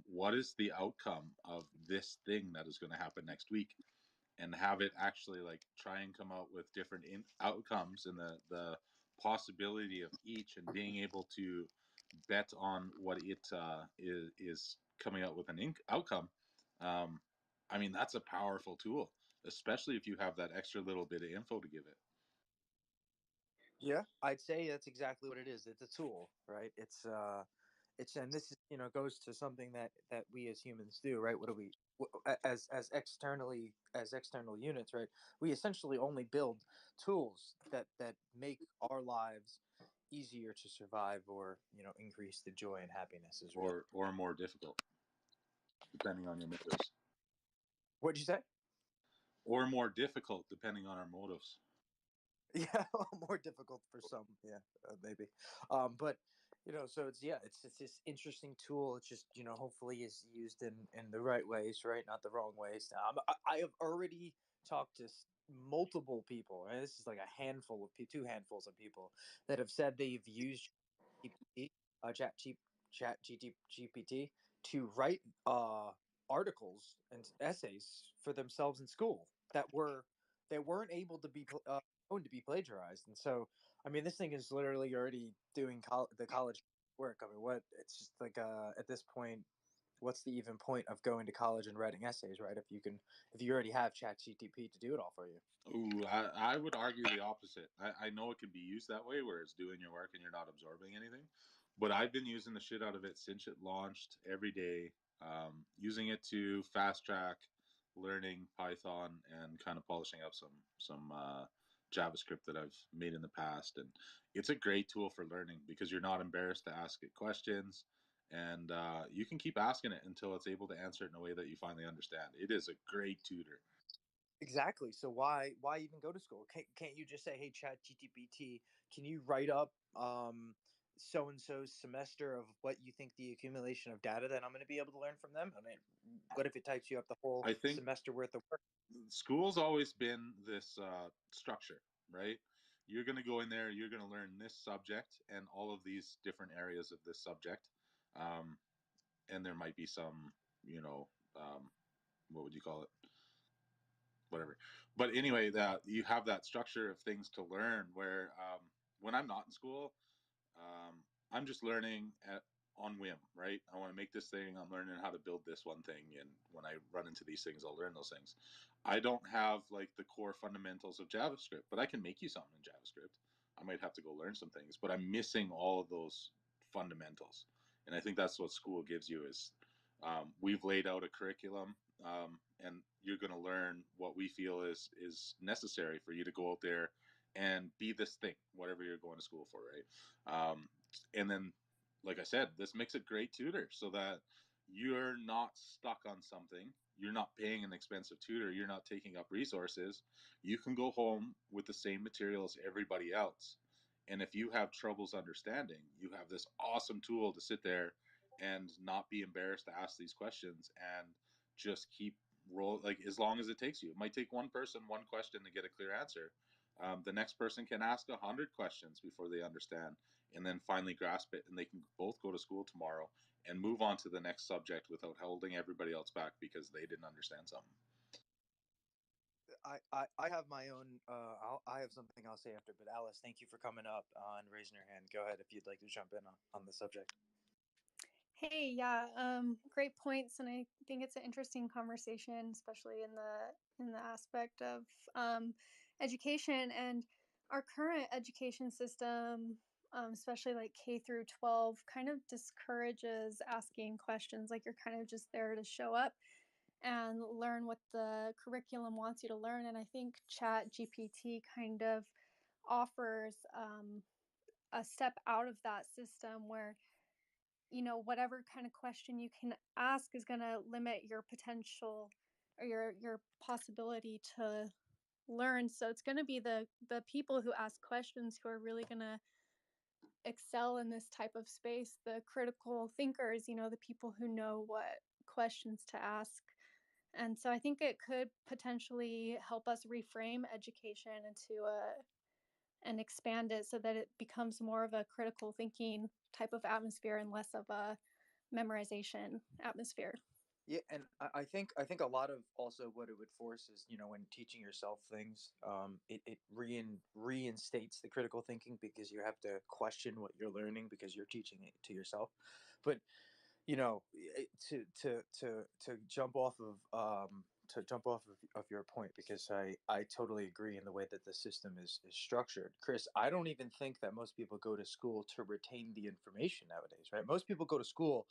what is the outcome of this thing that is going to happen next week? And have it actually like try and come out with different outcomes and the possibility of each, and being able to bet on what it is coming out with an outcome. um, I mean, that's a powerful tool, especially if you have that extra little bit of info to give it. Yeah, I'd say that's exactly what it is. It's a tool, right? It's and this is goes to something that we as humans do, right? What do we as externally as external units, right? We essentially only build tools that make our lives easier to survive, or increase the joy and happiness is real. Or more difficult, depending on your motives. What'd you say? Or more difficult, depending on our motives. Yeah, more difficult for some. Yeah, maybe. But so it's this interesting tool. It's just hopefully is used in the right ways, right? Not the wrong ways. Now, I have already talked to multiple people, and this is like a handful of two handfuls of people that have said they've used GPT, chat GPT to write articles and essays for themselves in school that weren't able to be going to be plagiarized. And so, I mean, this thing is literally already doing the college work. I mean, what it's just like at this point, what's the even point of going to college and writing essays, right? If you already have Chat GTP to do it all for you. Ooh, I would argue the opposite. I know it can be used that way, where it's doing your work and you're not absorbing anything. But I've been using the shit out of it since it launched every day, using it to fast track learning Python and kind of polishing up some JavaScript that I've made in the past. And it's a great tool for learning because you're not embarrassed to ask it questions, and you can keep asking it until it's able to answer it in a way that you finally understand. It is a great tutor. Exactly. So why even go to school? Can't you just say, hey, Chat GTP, can you write up so and so's semester of what you think the accumulation of data that I'm going to be able to learn from them? I mean, what if it types you up the whole I think semester worth of work? school's always been this structure, right? You're going to go in there, you're going to learn this subject and all of these different areas of this subject. And there might be some, you know, what would you call it? Whatever. But anyway, that you have that structure of things to learn where when I'm not in school, I'm just learning on whim, right? I want to make this thing. I'm learning how to build this one thing, and when I run into these things, I'll learn those things. I don't have like the core fundamentals of JavaScript, but I can make you something in JavaScript. I might have to go learn some things, but I'm missing all of those fundamentals, and I think that's what school gives you is we've laid out a curriculum, and you're going to learn what we feel is necessary for you to go out there and be this thing, whatever you're going to school for, right? And then, like I said, this makes a great tutor so that you're not stuck on something. You're not paying an expensive tutor. You're not taking up resources. You can go home with the same material as everybody else. And if you have troubles understanding, you have this awesome tool to sit there and not be embarrassed to ask these questions and just keep roll like as long as it takes you. It might take one person one question to get a clear answer. The next person can ask 100 questions before they understand and then finally grasp it, and they can both go to school tomorrow and move on to the next subject without holding everybody else back because they didn't understand something. I have my own. I have something I'll say after, but Alice, thank you for coming up and raising your hand. Go ahead if you'd like to jump in on the subject. Hey, yeah, great points, and I think it's an interesting conversation, especially in the aspect of education and our current education system, especially like K through 12, kind of discourages asking questions. Like you're kind of just there to show up and learn what the curriculum wants you to learn. And I think Chat GPT kind of offers a step out of that system where whatever kind of question you can ask is going to limit your potential or your possibility to learn. So it's going to be the people who ask questions who are really going to excel in this type of space, the critical thinkers, the people who know what questions to ask. And so I think it could potentially help us reframe education into and expand it so that it becomes more of a critical thinking type of atmosphere and less of a memorization atmosphere. Yeah, and I think a lot of also what it would force is when teaching yourself things, it reinstates the critical thinking because you have to question what you're learning because you're teaching it to yourself. But to jump off of your point, because I totally agree in the way that the system is structured. Chris, I don't even think that most people go to school to retain the information nowadays, right? Most people go to school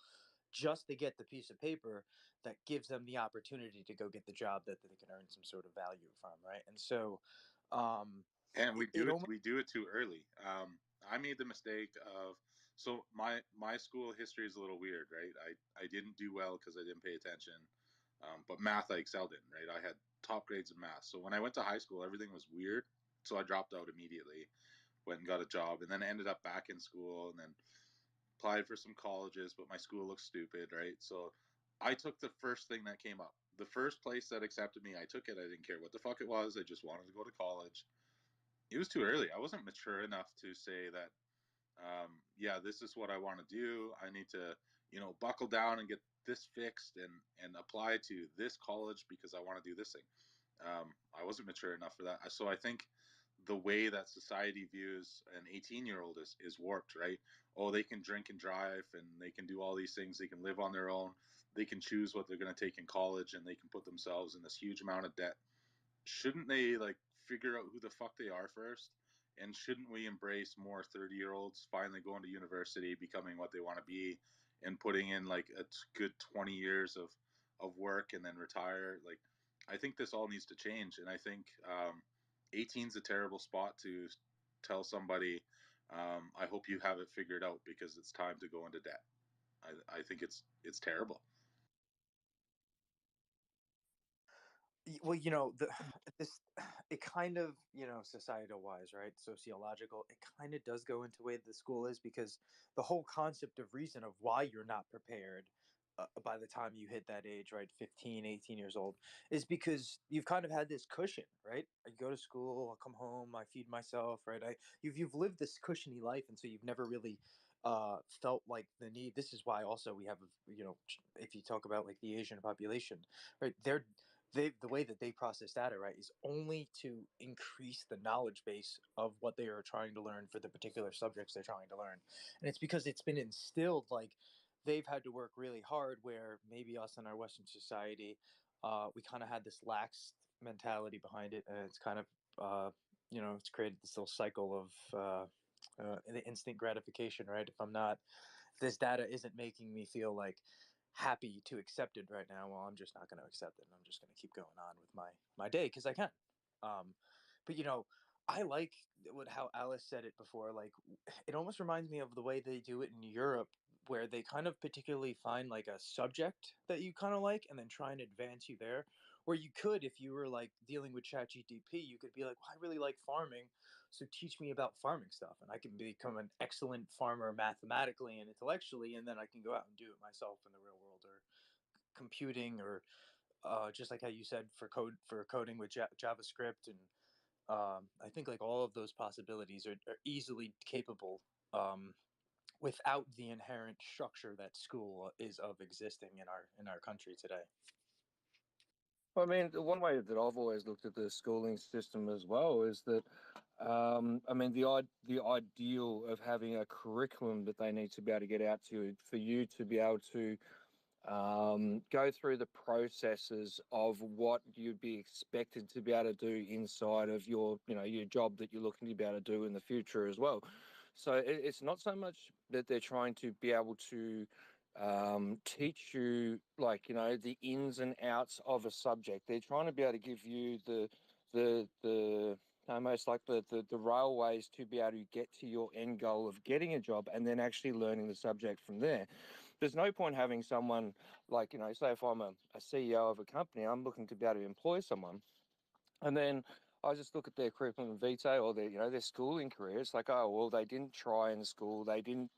just to get the piece of paper that gives them the opportunity to go get the job that they can earn some sort of value from, right? And so And it, it almost we do it too early. I made the mistake of so my school history is a little weird, right? I didn't do well because I didn't pay attention, but math I excelled in, right? I had top grades in math. So when I went to high school, everything was weird. So I dropped out immediately, went and got a job, and then ended up back in school, and then applied for some colleges, but my school looked stupid, right? So I took the first thing that came up. The first place that accepted me, I took it. I didn't care what the fuck it was. I just wanted to go to college. It was too early. I wasn't mature enough to say that, yeah, this is what I want to do. I need to, buckle down and get this fixed and apply to this college because I want to do this thing. I wasn't mature enough for that. So I think the way that society views an 18-year-old is warped, right? Oh, they can drink and drive and they can do all these things. They can live on their own. They can choose what they're going to take in college and they can put themselves in this huge amount of debt. Shouldn't they like figure out who the fuck they are first? And shouldn't we embrace more 30-year-olds finally going to university, becoming what they want to be, and putting in like a good 20 years of work and then retire? Like, I think this all needs to change. And I think 18 is a terrible spot to tell somebody, I hope you have it figured out because it's time to go into debt. I think it's terrible. Well, this it kind of, societal wise, right? Sociological, it kind of does go into the way the school is, because the whole concept of reason of why you're not prepared by the time you hit that age, right? 15, 18 years old, is because you've kind of had this cushion, right? I go to school, I come home, I feed myself, right? You've lived this cushiony life, and so you've never really felt like the need. This is why also we have, if you talk about like the Asian population, right? The way that they process data, right, is only to increase the knowledge base of what they are trying to learn for the particular subjects they're trying to learn. And it's because it's been instilled, like they've had to work really hard, where maybe us in our Western society, we kind of had this lax mentality behind it, and it's kind of it's created this little cycle of the instant gratification, right? If this data isn't making me feel like happy to accept it right now, well, I'm just not going to accept it, and I'm just going to keep going on with my day because I can. Um, but I like how Alice said it before. Like, it almost reminds me of the way they do it in Europe, where they kind of particularly find like a subject that you kind of like, and then try and advance you there. Where you could, if you were like dealing with ChatGPT, you could be like, well, I really like farming, so teach me about farming stuff, and I can become an excellent farmer mathematically and intellectually, and then I can go out and do it myself in the real world, or computing, or just like how you said, for coding with JavaScript. And I think like all of those possibilities are easily capable, without the inherent structure that school is of existing in our country today. I mean, the one way that I've always looked at the schooling system as well is that, I mean, the ideal of having a curriculum that they need to be able to get out to for you to be able to go through the processes of what you'd be expected to be able to do inside of your, your job that you're looking to be able to do in the future as well. So it's not so much that they're trying to be able to teach you, like, the ins and outs of a subject. They're trying to be able to give you the almost like the railways to be able to get to your end goal of getting a job, and then actually learning the subject from there. There's no point having someone like, say if I'm a CEO of a company, I'm looking to be able to employ someone, and then I just look at their curriculum vitae or their, their schooling career. It's like, oh well, they didn't try in school, they didn't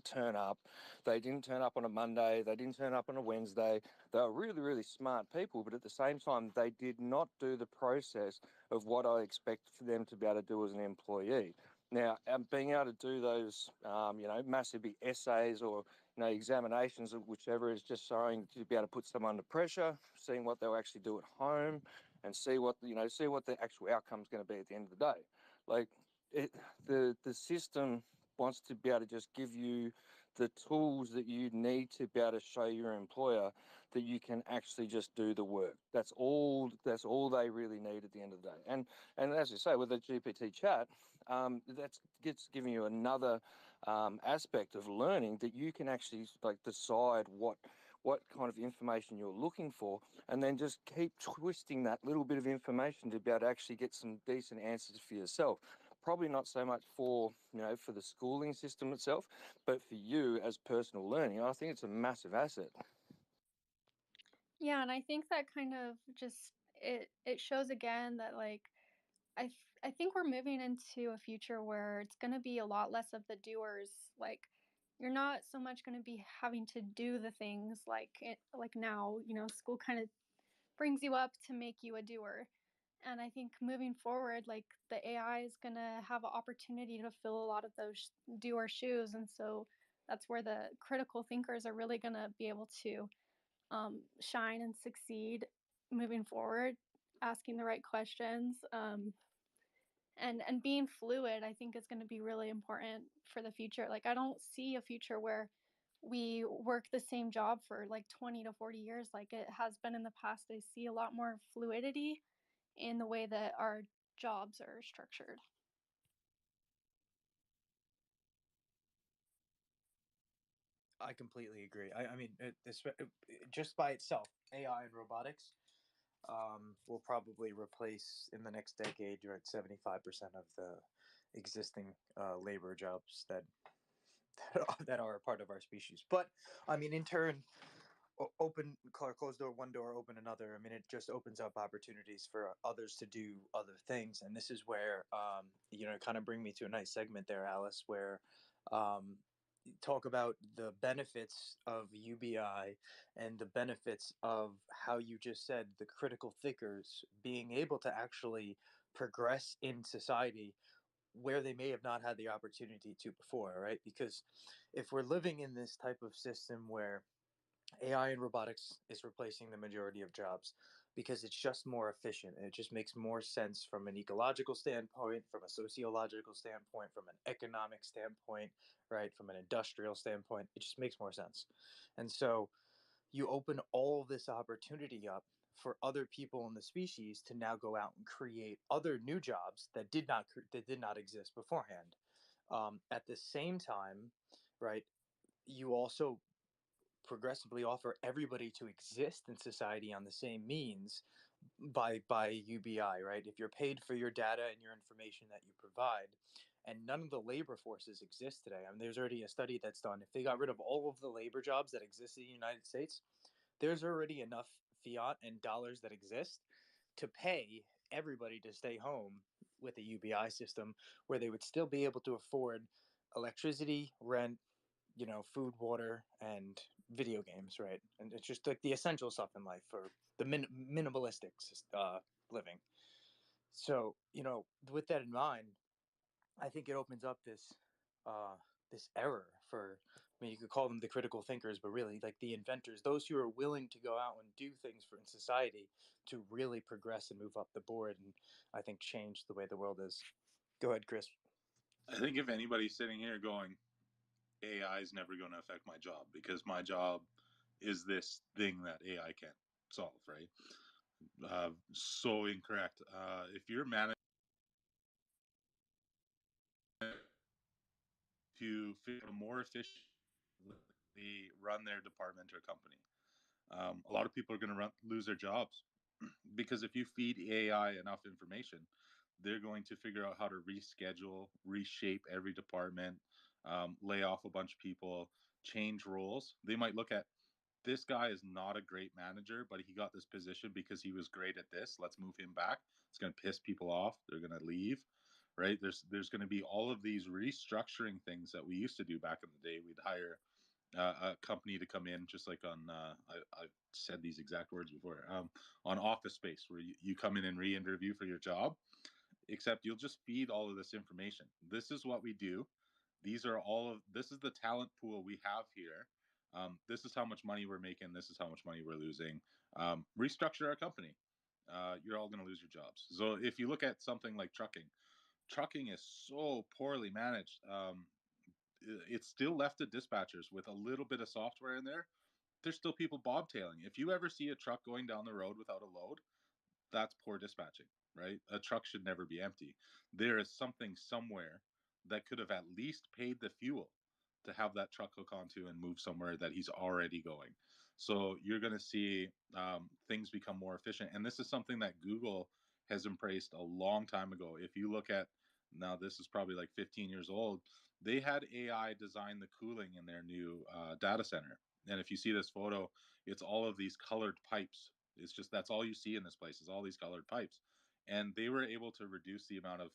turn up, they didn't turn up on a Monday, they didn't turn up on a Wednesday. They were really, really smart people, but at the same time, they did not do the process of what I expect for them to be able to do as an employee. Now, being able to do those, massive big essays or examinations, or whichever, is just showing to be able to put someone under pressure, seeing what they'll actually do at home, and see what the actual outcome is going to be at the end of the day. Like, it, the system wants to be able to just give you the tools that you need to be able to show your employer that you can actually just do the work. That's all they really need at the end of the day. And as you say, with the GPT chat, that's gets giving you another aspect of learning, that you can actually like decide what kind of information you're looking for, and then just keep twisting that little bit of information to be able to actually get some decent answers for yourself. Probably not so much for, for the schooling system itself, but for you as personal learning. I think it's a massive asset. Yeah, and I think that kind of just it shows again that like I think we're moving into a future where it's going to be a lot less of the doers. Like, you're not so much going to be having to do the things like now, school kind of brings you up to make you a doer. And I think moving forward, like the AI is going to have an opportunity to fill a lot of those doer shoes. And so that's where the critical thinkers are really going to be able to shine and succeed moving forward, asking the right questions. And being fluid, I think, is going to be really important for the future. Like, I don't see a future where we work the same job for like 20 to 40 years like it has been in the past. I see a lot more fluidity in the way that our jobs are structured. I completely agree. I mean, just by itself, AI and robotics will probably replace in the next decade, you're at 75% of the existing labor jobs that are a part of our species. But I mean, in turn, open closed door, one door, open another. I mean, it just opens up opportunities for others to do other things. And this is where, kind of bring me to a nice segment there, Alice, where um, talk about the benefits of UBI and the benefits of how you just said the critical thinkers being able to actually progress in society where they may have not had the opportunity to before, right? Because if we're living in this type of system where AI and robotics is replacing the majority of jobs because it's just more efficient and it just makes more sense from an ecological standpoint, from a sociological standpoint, from an economic standpoint, right? From an industrial standpoint, it just makes more sense. And so you open all this opportunity up for other people in the species to now go out and create other new jobs that did not exist beforehand. At the same time, right, you also progressively offer everybody to exist in society on the same means by UBI, right? If you're paid for your data and your information that you provide, and none of the labor forces exist today. I mean, there's already a study that's done. If they got rid of all of the labor jobs that exist in the United States, there's already enough fiat and dollars that exist to pay everybody to stay home with a UBI system where they would still be able to afford electricity, rent, food, water, and video games, right? And it's just like the essential stuff in life for the minimalistic living. So, with that in mind, I think it opens up this error for. I mean, you could call them the critical thinkers, but really, like the inventors, those who are willing to go out and do things for in society to really progress and move up the board, and I think change the way the world is. Go ahead, Chris. I think if anybody's sitting here going, AI is never going to affect my job because my job is this thing that AI can't solve, right? So incorrect. If you're managed to figure out a more efficient run their department or company, a lot of people are going to lose their jobs because if you feed AI enough information, they're going to figure out how to reschedule, reshape every department, lay off a bunch of people, change roles. They might look at this guy is not a great manager, but he got this position because he was great at this. Let's move him back. It's going to piss people off. They're going to leave, right? There's going to be all of these restructuring things that we used to do back in the day. We'd hire a company to come in, just like on I've said these exact words before, on Office Space, where you come in and re-interview for your job, except you'll just feed all of this information. This is what we do. This is the talent pool we have here. This is how much money we're making. This is how much money we're losing. Restructure our company. You're all going to lose your jobs. So if you look at something like trucking is so poorly managed. It's still left to dispatchers with a little bit of software in there. There's still people bobtailing. If you ever see a truck going down the road without a load, that's poor dispatching, right? A truck should never be empty. There is something somewhere that could have at least paid the fuel to have that truck hook onto and move somewhere that he's already going. So you're going to see things become more efficient. And this is something that Google has embraced a long time ago. If you look at now, this is probably like 15 years old. They had AI design the cooling in their new data center. And if you see this photo, it's all of these colored pipes. It's just that's all you see in this place is all these colored pipes. And they were able to reduce the amount of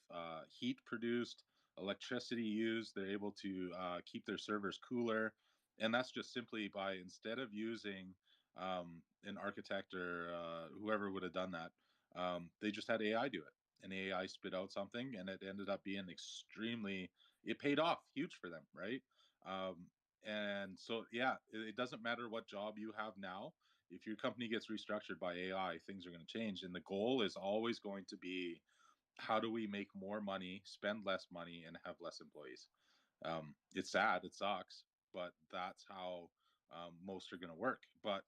heat produced, electricity used. They're able to keep their servers cooler. And that's just simply by instead of using an architect or whoever would have done that, they just had AI do it. And AI spit out something, and it ended up being it paid off huge for them, right? And so, yeah, it doesn't matter what job you have now. If your company gets restructured by AI, things are going to change. And the goal is always going to be how do we make more money, spend less money, and have less employees? It's sad, it sucks, but that's how most are going to work. But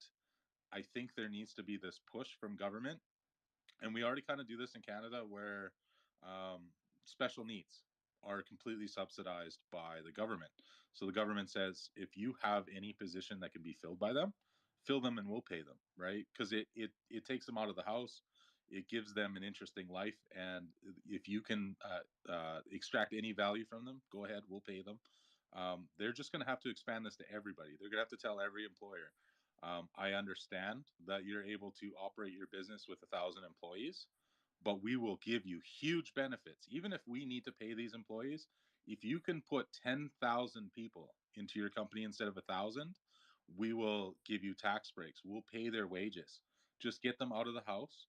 I think there needs to be this push from government, and we already kind of do this in Canada where um, special needs are completely subsidized by the government. So the government says if you have any position that can be filled by them, fill them and we'll pay them, right? Because it takes them out of the house. It gives them an interesting life, and if you can extract any value from them, go ahead, we'll pay them. They're just going to have to expand this to everybody. They're going to have to tell every employer, I understand that you're able to operate your business with 1,000 employees, but we will give you huge benefits. Even if we need to pay these employees, if you can put 10,000 people into your company instead of 1,000, we will give you tax breaks. We'll pay their wages. Just get them out of the house,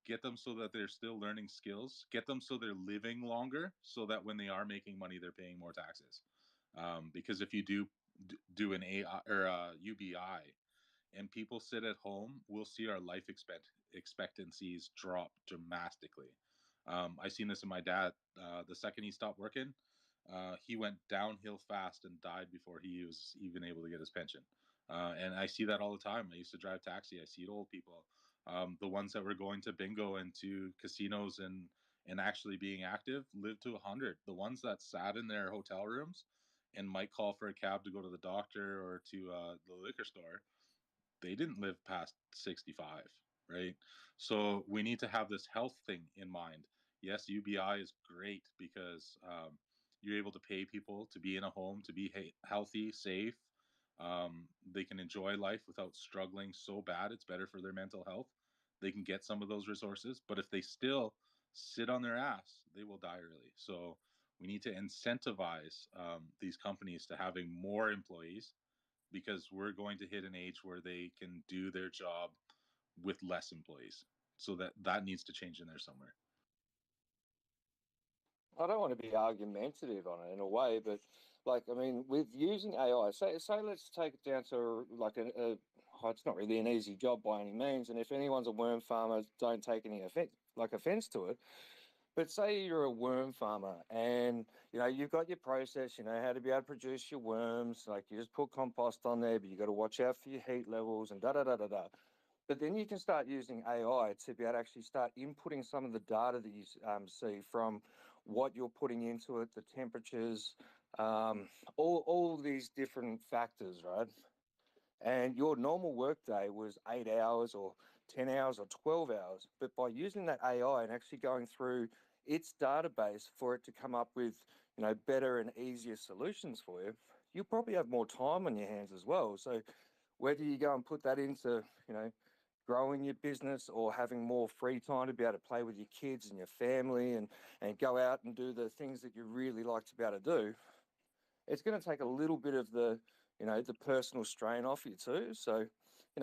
get them so that they're still learning skills, get them so they're living longer, so that when they are making money, they're paying more taxes. Because if you do an AI or a UBI, and people sit at home, we'll see our life expectancies drop dramatically. I seen this in my dad. The second he stopped working, he went downhill fast and died before he was even able to get his pension. And I see that all the time. I used to drive taxi. I see old people, the ones that were going to bingo and to casinos and actually being active, live to 100. The ones that sat in their hotel rooms and might call for a cab to go to the doctor or to the liquor store, they didn't live past 65, right? So we need to have this health thing in mind. Yes, UBI is great because you're able to pay people to be in a home, to be healthy, safe. They can enjoy life without struggling so bad. It's better for their mental health. They can get some of those resources, but if they still sit on their ass, they will die early. So we need to incentivize these companies to having more employees, because we're going to hit an age where they can do their job with less employees. So that needs to change in there somewhere. I don't want to be argumentative on it in a way, but like, I mean, with using AI, say let's take it down to like it's not really an easy job by any means. And if anyone's a worm farmer, don't take any offense to it. But say you're a worm farmer and you've got your process, how to be able to produce your worms. Like you just put compost on there, but you got to watch out for your heat levels and da da da da da. But then you can start using AI to be able to actually start inputting some of the data that you see from what you're putting into it, the temperatures, all these different factors, right? And your normal workday was 8 hours or 10 hours or 12 hours. But by using that AI and actually going through its database for it to come up with, better and easier solutions for you, you'll probably have more time on your hands as well. So whether you go and put that into, growing your business or having more free time to be able to play with your kids and your family and go out and do the things that you really like to be able to do, it's going to take a little bit of the personal strain off you too. So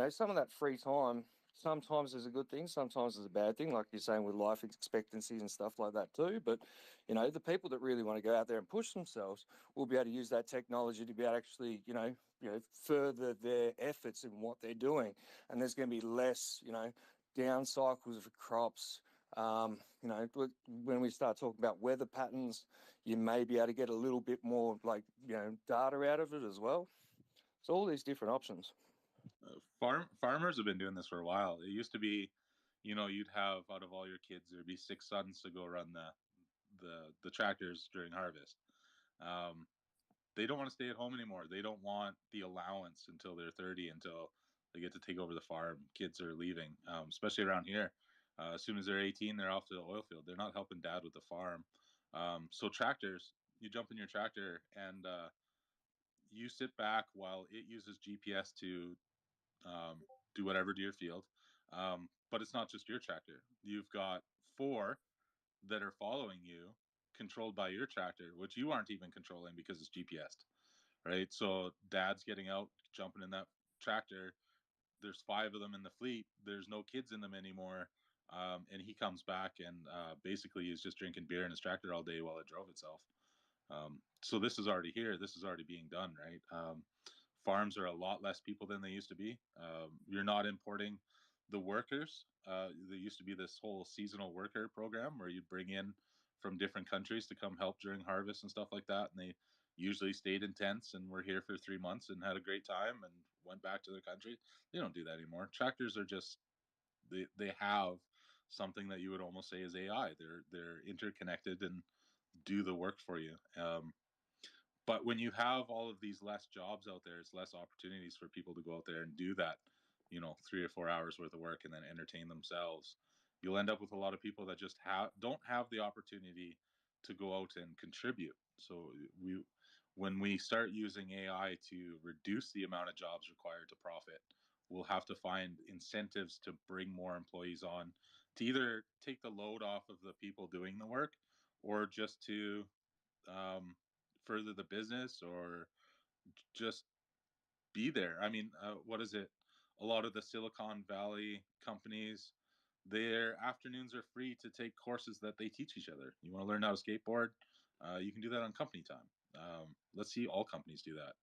some of that free time sometimes is a good thing, sometimes is a bad thing, like you're saying with life expectancies and stuff like that too. But the people that really want to go out there and push themselves will be able to use that technology to be able to actually further their efforts in what they're doing. And there's going to be less down cycles of crops. When we start talking about weather patterns, you may be able to get a little bit more data out of it as well. So all these different options. Farmers have been doing this for a while. It used to be, you'd have, out of all your kids, there'd be 6 sons to go run the tractors during harvest. They don't want to stay at home anymore. They don't want the allowance until they're 30, until they get to take over the farm. Kids are leaving, especially around here. As soon as they're 18, they're off to the oil field. They're not helping dad with the farm. So tractors, you jump in your tractor and you sit back while it uses GPS to do whatever to your field. But it's not just your tractor. You've got 4 that are following you, controlled by your tractor, which you aren't even controlling because it's GPS, right? So dad's getting out, jumping in that tractor. There's 5 of them in the fleet. There's no kids in them anymore. And he comes back and basically is just drinking beer in his tractor all day while it drove itself. So this is already here. This is already being done, right? Farms are a lot less people than they used to be. You're not importing the workers. There used to be this whole seasonal worker program where you bring in from different countries to come help during harvest and stuff like that. And they usually stayed in tents and were here for 3 months and had a great time and went back to their country. They don't do that anymore. Tractors are just, they have something that you would almost say is AI. They're interconnected and do the work for you. But when you have all of these less jobs out there, it's less opportunities for people to go out there and do that, 3 or 4 hours worth of work and then entertain themselves. You'll end up with a lot of people that just don't have the opportunity to go out and contribute. So when we start using AI to reduce the amount of jobs required to profit, we'll have to find incentives to bring more employees on to either take the load off of the people doing the work or just to further the business or just be there. I mean, what is it? A lot of the Silicon Valley companies, their afternoons are free to take courses that they teach each other. You want to learn how to skateboard? You can do that on company time. Let's see all companies do that.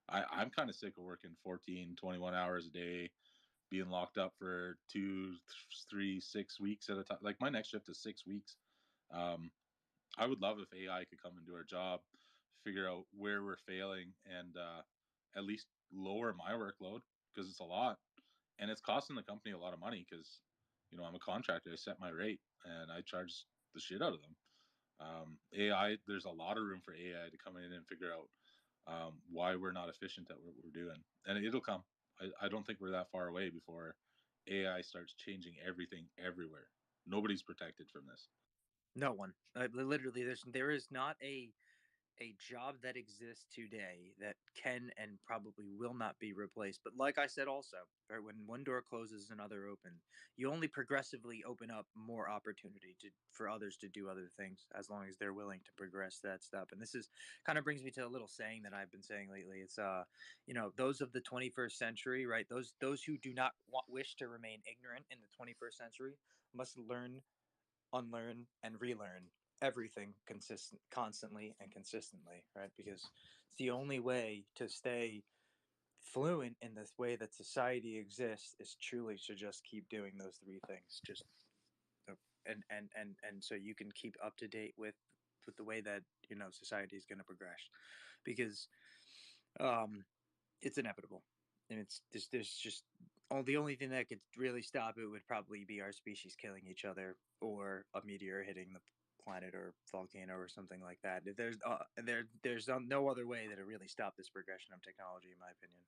I'm kind of sick of working 14, 21 hours a day, being locked up for 2, 3, 6 weeks at a time. Like my next shift is 6 weeks. Um, I would love if AI could come and do our job, figure out where we're failing, and at least lower my workload because it's a lot, and it's costing the company a lot of money because, I'm a contractor. I set my rate and I charge the shit out of them. AI, there's a lot of room for AI to come in and figure out why we're not efficient at what we're doing, and it'll come. I don't think we're that far away before AI starts changing everything everywhere. Nobody's protected from this. No one. Literally, there is not a job that exists today that can and probably will not be replaced. But like I said, also, right, when one door closes, another opens. You only progressively open up more opportunity for others to do other things as long as they're willing to progress that step. And this is kind of brings me to a little saying that I've been saying lately. It's those of the 21st century, right? Those who do not wish to remain ignorant in the 21st century must learn, unlearn, and relearn everything constantly and consistently, right? Because it's the only way to stay fluent in this way that society exists is truly to just keep doing those three things. Just and so you can keep up to date with the way that society is going to progress, because um it's inevitable, and it's there's just the only thing that could really stop it would probably be our species killing each other or a meteor hitting the planet or volcano or something like that. There's no other way that it really stopped this progression of technology, in my opinion.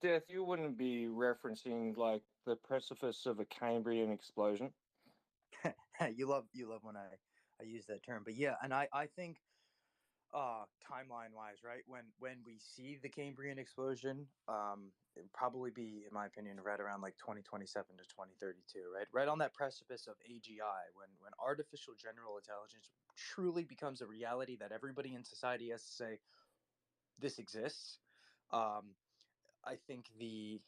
Death, you wouldn't be referencing like the precipice of a Cambrian explosion. You love when I use that term, but yeah, and I think timeline wise, right, when we see the Cambrian explosion, it would probably be, in my opinion, right around like 2027 to 2032, right on that precipice of AGI, when artificial general intelligence truly becomes a reality that everybody in society has to say this exists. um I think the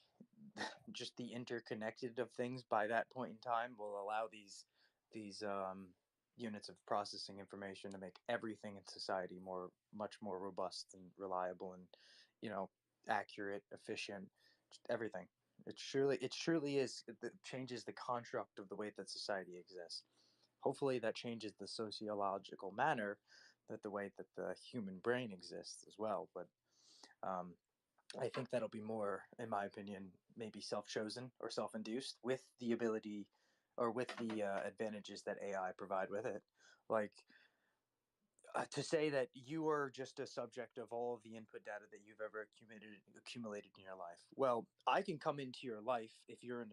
just the interconnected of things by that point in time will allow these units of processing information to make everything in society much more robust and reliable and accurate, efficient, just everything. It truly it changes the construct of the way that society exists. Hopefully that changes the sociological manner, that the way that the human brain exists as well. But um, I think that'll be more, in my opinion, maybe self-chosen or self-induced with the ability or with the advantages that AI provide with it. Like, to say that you are just a subject of all of the input data that you've ever accumulated in your life. Well, I can come into your life if you're in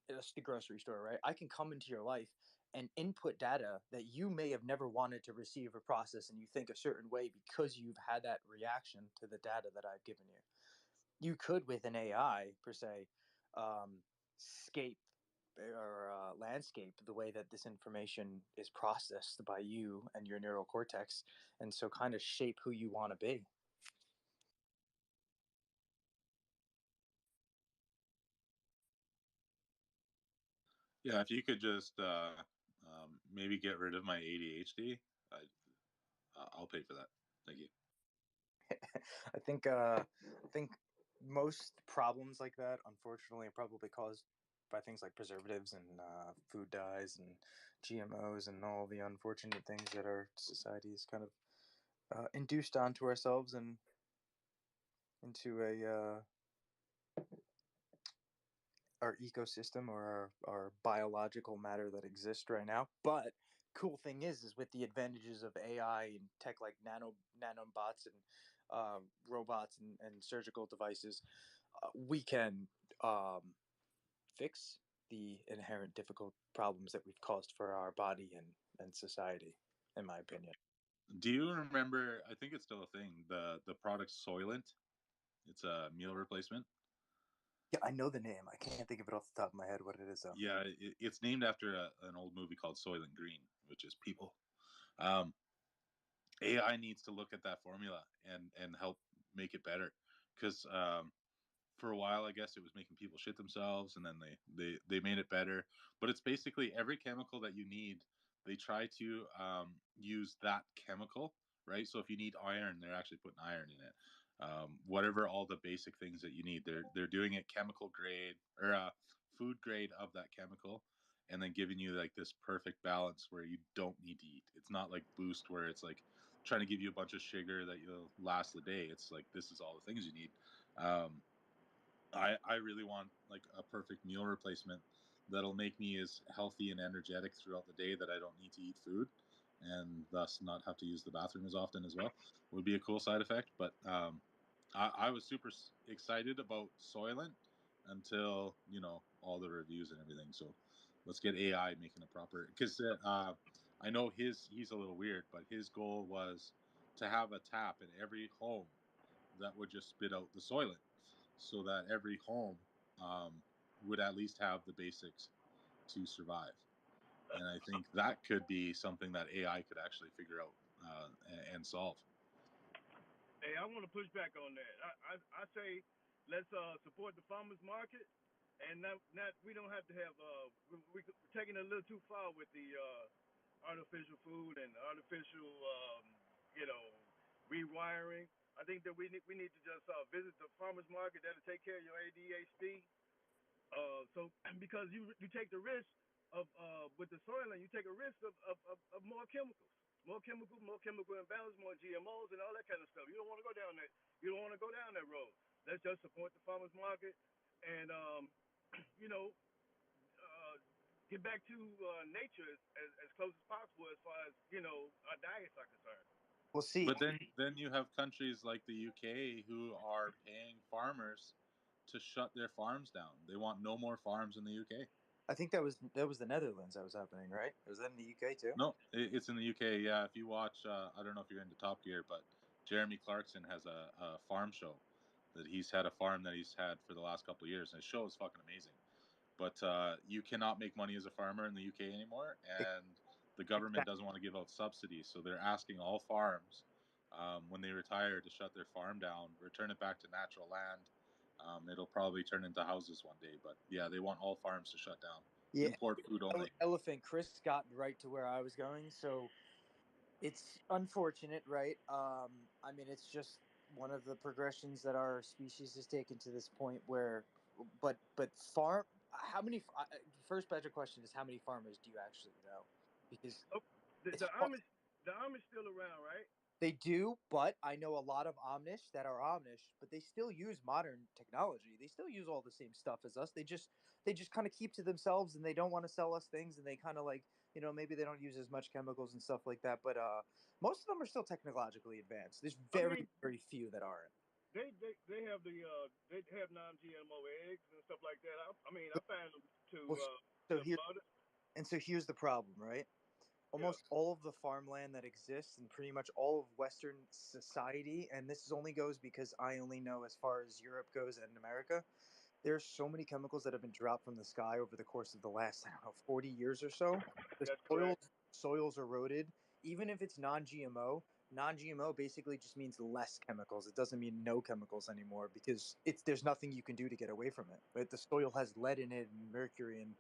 the grocery store, right? I can come into your life and input data that you may have never wanted to receive or process, and you think a certain way because you've had that reaction to the data that I've given you. You could, with an AI per se, scape or landscape the way that this information is processed by you and your neural cortex, and so kind of shape who you want to be. Yeah, if you could just maybe get rid of my ADHD, I'll pay for that. Thank you. I think most problems like that, unfortunately, are probably caused by things like preservatives and food dyes and GMOs and all the unfortunate things that our society is kind of induced onto ourselves and into our ecosystem or our biological matter that exists right now. But cool thing is with the advantages of AI and tech like nanobots and robots and surgical devices, we can um, fix the inherent difficult problems that we've caused for our body and society, in my opinion. Do you remember? I think it's still a thing. The product Soylent. It's a meal replacement. Yeah, I know the name. I can't think of it off the top of my head what it is though. Yeah, it's named after an old movie called Soylent Green, which is people. Um, AI needs to look at that formula and help make it better because for a while I guess it was making people shit themselves, and then they made it better. But it's basically every chemical that you need. They try to use that chemical, right? So if you need iron, they're actually putting iron in it. Whatever all the basic things that you need, they're doing it chemical grade or food grade of that chemical, and then giving you like this perfect balance where you don't need to eat. It's not like Boost where it's like trying to give you a bunch of sugar that you'll last the day. It's like this is all the things you need. I really want like a perfect meal replacement that'll make me as healthy and energetic throughout the day that I don't need to eat food and thus not have to use the bathroom as often as well. Would be a cool side effect. But I was super excited about Soylent until all the reviews and everything. So let's get AI making a proper because I know he's a little weird, but his goal was to have a tap in every home that would just spit out the Soylent so that every home would at least have the basics to survive. And I think that could be something that AI could actually figure out and solve. Hey, I want to push back on that. I say let's support the farmers market, and not we don't have to have we're taking it a little too far with the artificial food and artificial you know rewiring. I think that we need to just visit the farmers market. That'll take care of your ADHD. So because you take the risk of with the soil, and you take a risk of more chemicals, more chemical imbalance, more GMOs, and all that kind of stuff. You don't want to go down that. You don't want to go down that road. Let's just support the farmers market, and you know, get back to nature as close as possible as far as our diets are concerned. Well, see, But then you have countries like the UK who are paying farmers to shut their farms down. They want no more farms in the UK. I think that was the Netherlands that was happening, right? Was that in the UK too? No, it's in the UK. Yeah, if you watch, I don't know if you're into Top Gear, but Jeremy Clarkson has a farm show that he's had a farm that he's had for the last couple of years, and his show is fucking amazing. But you cannot make money as a farmer in the UK anymore, and the government doesn't want to give out subsidies, so they're asking all farms when they retire to shut their farm down, return it back to natural land. It'll probably turn into houses one day, but yeah, they want all farms to shut down. Yeah, Import food only. elephant. Chris got right to where I was going, so it's unfortunate, right? I mean, it's just one of the progressions that our species has taken to this point where, but farm. How many? First better question is how many farmers do you actually know? Because Oh, it's the Amish still around, right? they do, but I know a lot of Amish that are Amish, but they still use modern technology. They still use all the same stuff as us. They just kind of keep to themselves and they don't want to sell us things and they kind of like, maybe they don't use as much chemicals and stuff like that, but most of them are still technologically advanced. There's I very mean, very few that aren't. they have they have non-GMO eggs and stuff like that. I mean, I find them Well, so to here butter. and so here's the problem, right? Yeah. Almost all of the farmland that exists in pretty much all of Western society, and this only goes because I only know as far as Europe goes and America. There's so many chemicals that have been dropped from the sky over the course of the last, I don't know, 40 years or so. The That's soils correct. soils eroded. Even if it's non-GMO basically just means less chemicals. It doesn't mean no chemicals anymore because there's nothing you can do to get away from it. Right? The soil has lead in it and mercury and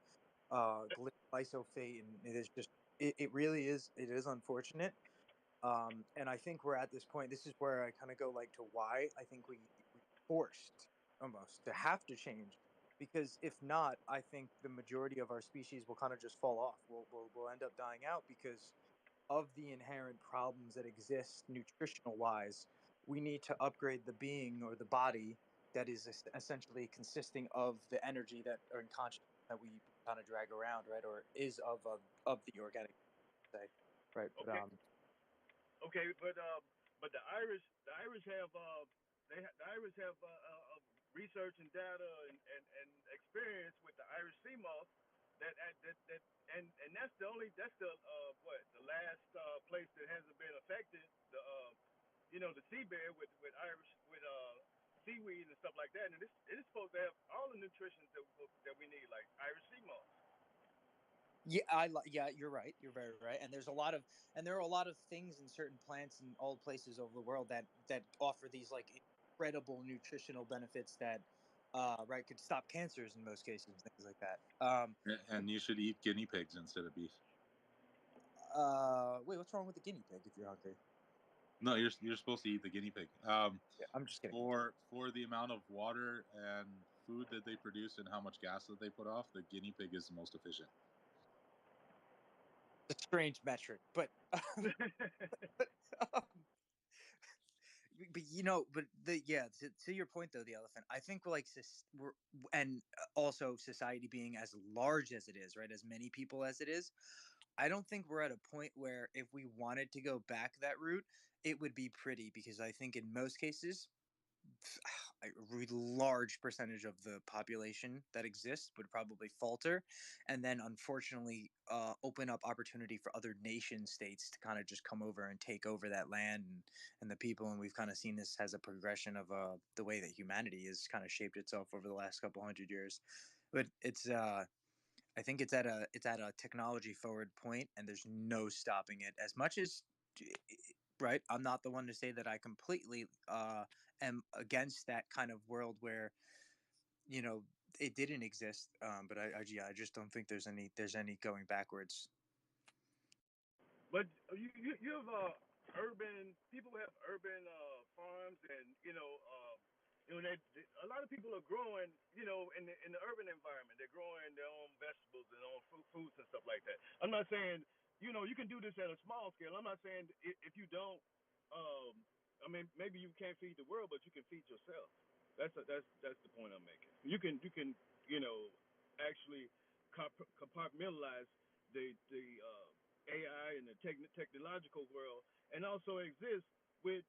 glyphosate, and it is just it really is unfortunate. And I think we're at this point. This is where I kind of go like to why I think we forced almost to have to change, because if not, I think the majority of our species will kind of just fall off. We'll end up dying out because of the inherent problems that exist nutritional wise. We need to upgrade the being or the body that is essentially consisting of the energy that or in consciousness that we kind of drag around, right? Or is of the organic, say, right? But Okay. Okay, but the Irish have the Irish have research and data and experience with the Irish sea moth that and that's the what the last place that hasn't been affected, the the seabed with Irish with seaweed and stuff like that, and it is supposed to have all the nutrition that we need, like Irish sea moss. Yeah, you're right. You're very right. And there are a lot of things in certain plants in all places over the world that offer these like incredible nutritional benefits that right could stop cancers in most cases, things like that. And you should eat guinea pigs instead of beef. Wait, what's wrong with the guinea pig if you're hungry? No, you're supposed to eat the guinea pig. Yeah, I'm just kidding. For the amount of water and food that they produce and how much gas that they put off, the guinea pig is the most efficient. It's a strange metric, but um, to your point though, the elephant. I think we're and also society being as large as it is, right, as many people as it is. I don't think we're at a point where if we wanted to go back that route, it would be pretty because I think in most cases a large percentage of the population that exists would probably falter, and then unfortunately open up opportunity for other nation states to kind of just come over and take over that land and the people. And we've kind of seen this as a progression of the way that humanity has kind of shaped itself over the last couple hundred years. But it's I think it's at a technology forward point, and there's no stopping it. As much as right, I'm not the one to say that I completely am against that kind of world where you know it didn't exist. But I just don't think there's any going backwards. But you have urban people have urban farms, and a lot of people are growing, in the urban environment. They're growing their own vegetables and their own fruits and stuff like that. I'm not saying you can do this at a small scale. I'm not saying if you don't, um, I mean maybe you can't feed the world, but you can feed yourself. That's the point I'm making. You can actually compartmentalize the AI and the technological world, and also exist with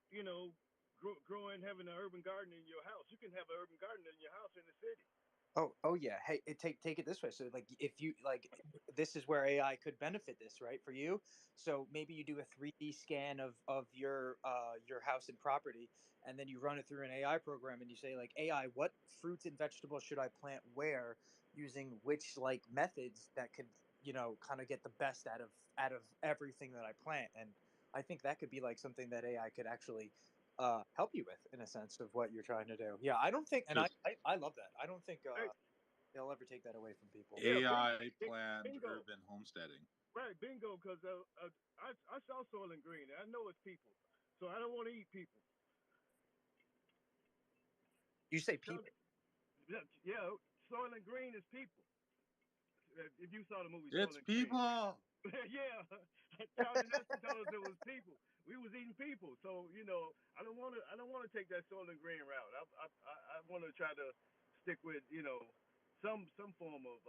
growing, having an urban garden in your house. You can have an urban garden in your house in the city. Oh yeah. Hey, take it this way. So like if you like this is where AI could benefit this, right, for you. So maybe you do a 3D scan of your house and property, and then you run it through an AI program and you say like AI, what fruits and vegetables should I plant where using which like methods that could, kind of get the best out of everything that I plant. And I think that could be like something that AI could actually help you with in a sense of what you're trying to do. Yeah, I don't think, and Just I love that. I don't think Hey, they'll ever take that away from people. yeah, AI planned bingo. urban homesteading. Right, bingo. Because I saw Soil and Green. And I know it's people, so I don't want to eat people. You say So, people? yeah, Soil and Green is people. If you saw the movie Soil It's and Green, people. yeah, Charlie Nestor told us it was people. We was eating people, so I don't want to. I don't want to take that Soil and Green route. I want to try to stick with some form of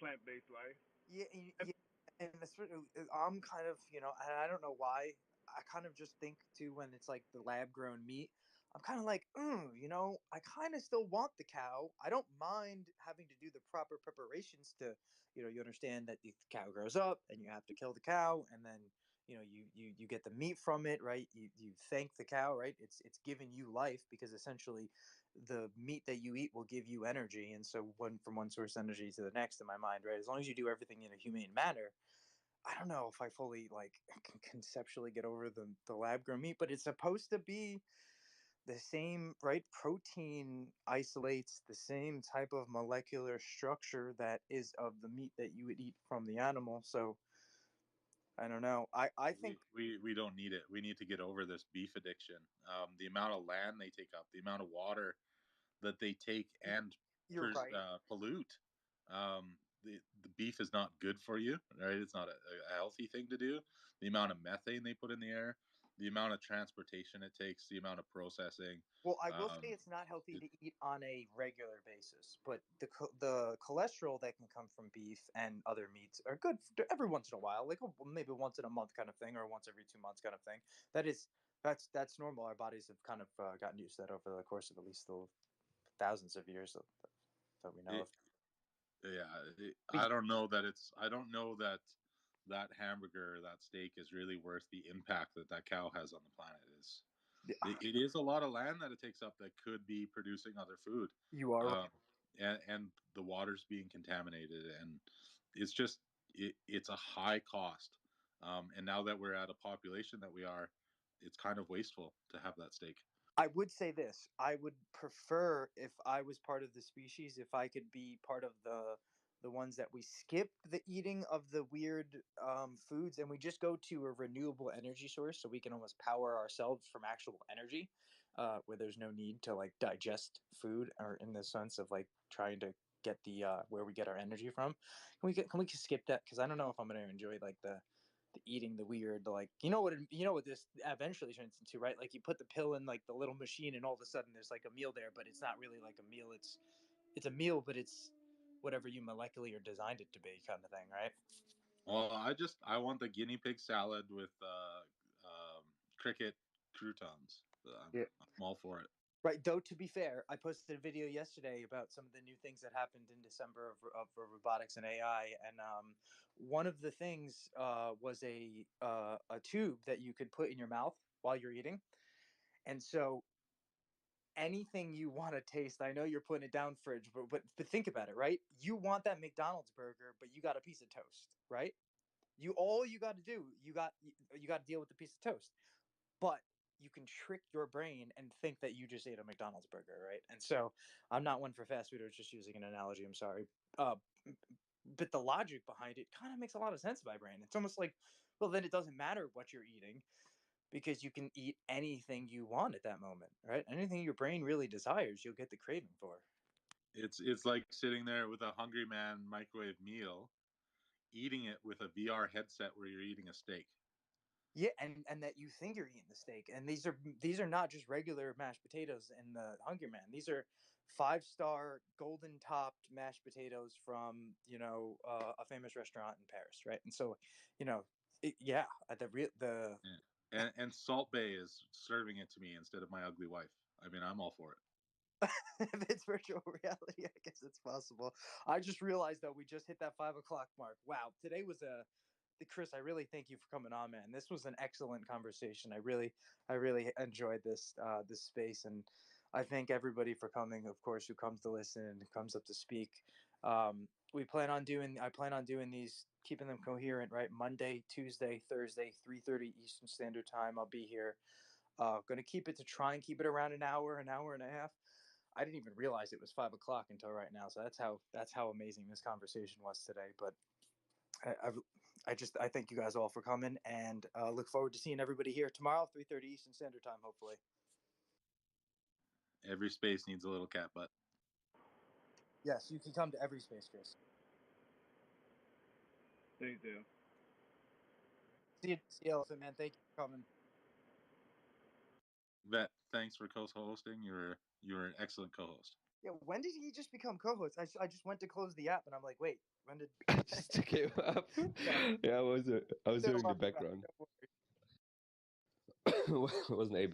plant based life. Yeah, yeah, and I'm kind of, and I don't know why. I kind of just think too when it's like the lab grown meat. I'm kind of like, I kind of still want the cow. I don't mind having to do the proper preparations to, you understand that the cow grows up and you have to kill the cow, and then you get the meat from it, right? You thank the cow, right? It's giving you life because essentially the meat that you eat will give you energy. And so one from one source energy to the next in my mind, right? As long as you do everything in a humane manner, I don't know if I fully like can conceptually get over the lab grown meat, but it's supposed to be the same, right? Protein isolates the same type of molecular structure that is of the meat that you would eat from the animal. So I don't know. I think We don't need it. We need to get over this beef addiction. The amount of land they take up, the amount of water that they take and you're right. pollute. The beef is not good for you, right? It's not a healthy thing to do. The amount of methane they put in the air, the amount of transportation it takes, the amount of processing. Well, I will say Um, it's not healthy it, to eat on a regular basis, but the cholesterol that can come from beef and other meats are good every once in a while, like maybe once in a month kind of thing, or once every 2 months kind of thing. That is that's normal. Our bodies have kind of gotten used to that over the course of at least the thousands of years that we know it, of. yeah, But I don't know that it's. I don't know that that hamburger, that steak, is really worth the impact that that cow has on the planet. Is It is a lot of land that it takes up that could be producing other food. You are right. And the water's being contaminated, and it's just it's a high cost. And now that we're at a population that we are, it's kind of wasteful to have that steak. I would say this. I would prefer, if I was part of the species, if I could be part of the ones that we skip the eating of the weird foods and we just go to a renewable energy source, so we can almost power ourselves from actual energy, where there's no need to like digest food, or in the sense of like trying to get the where we get our energy from. Can we skip that? Because I don't know if I'm going to enjoy like the eating the weird, like, you know what this eventually turns into, right? Like you put the pill in like the little machine and all of a sudden there's like a meal there, but it's not really like a meal. It's a meal, but it's whatever you molecularly designed it to be, kind of thing, right? Well, I want the guinea pig salad with cricket croutons. Yeah. I'm all for it. Right. Though, to be fair, I posted a video yesterday about some of the new things that happened in December of robotics and AI, and one of the things was a tube that you could put in your mouth while you're eating, and so anything you want to taste. I know you're putting it down fridge, but think about it, right? You want that McDonald's burger, but you got a piece of toast, right? You got to do you got to deal with the piece of toast, but you can trick your brain and think that you just ate a McDonald's burger, right? And so I'm not one for fast food. I was just using an analogy. I'm sorry, uh, but the logic behind it kind of makes a lot of sense in my brain. It's almost like, well, then it doesn't matter what you're eating because you can eat anything you want at that moment, right? Anything your brain really desires, you'll get the craving for. It's like sitting there with a Hungry Man microwave meal, eating it with a VR headset where you're eating a steak. Yeah, and that you think you're eating the steak, and these are not just regular mashed potatoes in the Hungry Man. These are 5-star golden topped mashed potatoes from a famous restaurant in Paris, right? And so, yeah, the Yeah. And Salt Bay is serving it to me instead of my ugly wife. I mean, I'm all for it. if it's virtual reality, I guess it's possible. I just realized that we just hit that 5 o'clock mark. Wow, today was Chris. I really thank you for coming on, man. This was an excellent conversation. I really enjoyed this space, and I thank everybody for coming. Of course, who comes to listen and comes up to speak. I plan on doing these, keeping them coherent. Right, Monday, Tuesday, Thursday, 3:30 Eastern Standard Time. I'll be here. Going to try and keep it around an hour and a half. I didn't even realize it was 5 o'clock until right now. So that's how amazing this conversation was today. But I thank you guys all for coming, and look forward to seeing everybody here tomorrow, 3:30 Eastern Standard Time, hopefully. Every space needs a little cat butt. Yes, you can come to every space, Chris. They do. See you, Elephant Man. Thank you for coming. Vet, thanks for co-hosting. You're an excellent co-host. Yeah, when did he just become co-host? I just went to close the app, and I'm like, wait, when did? Just to keep up. Yeah, I was doing the background. I wasn't able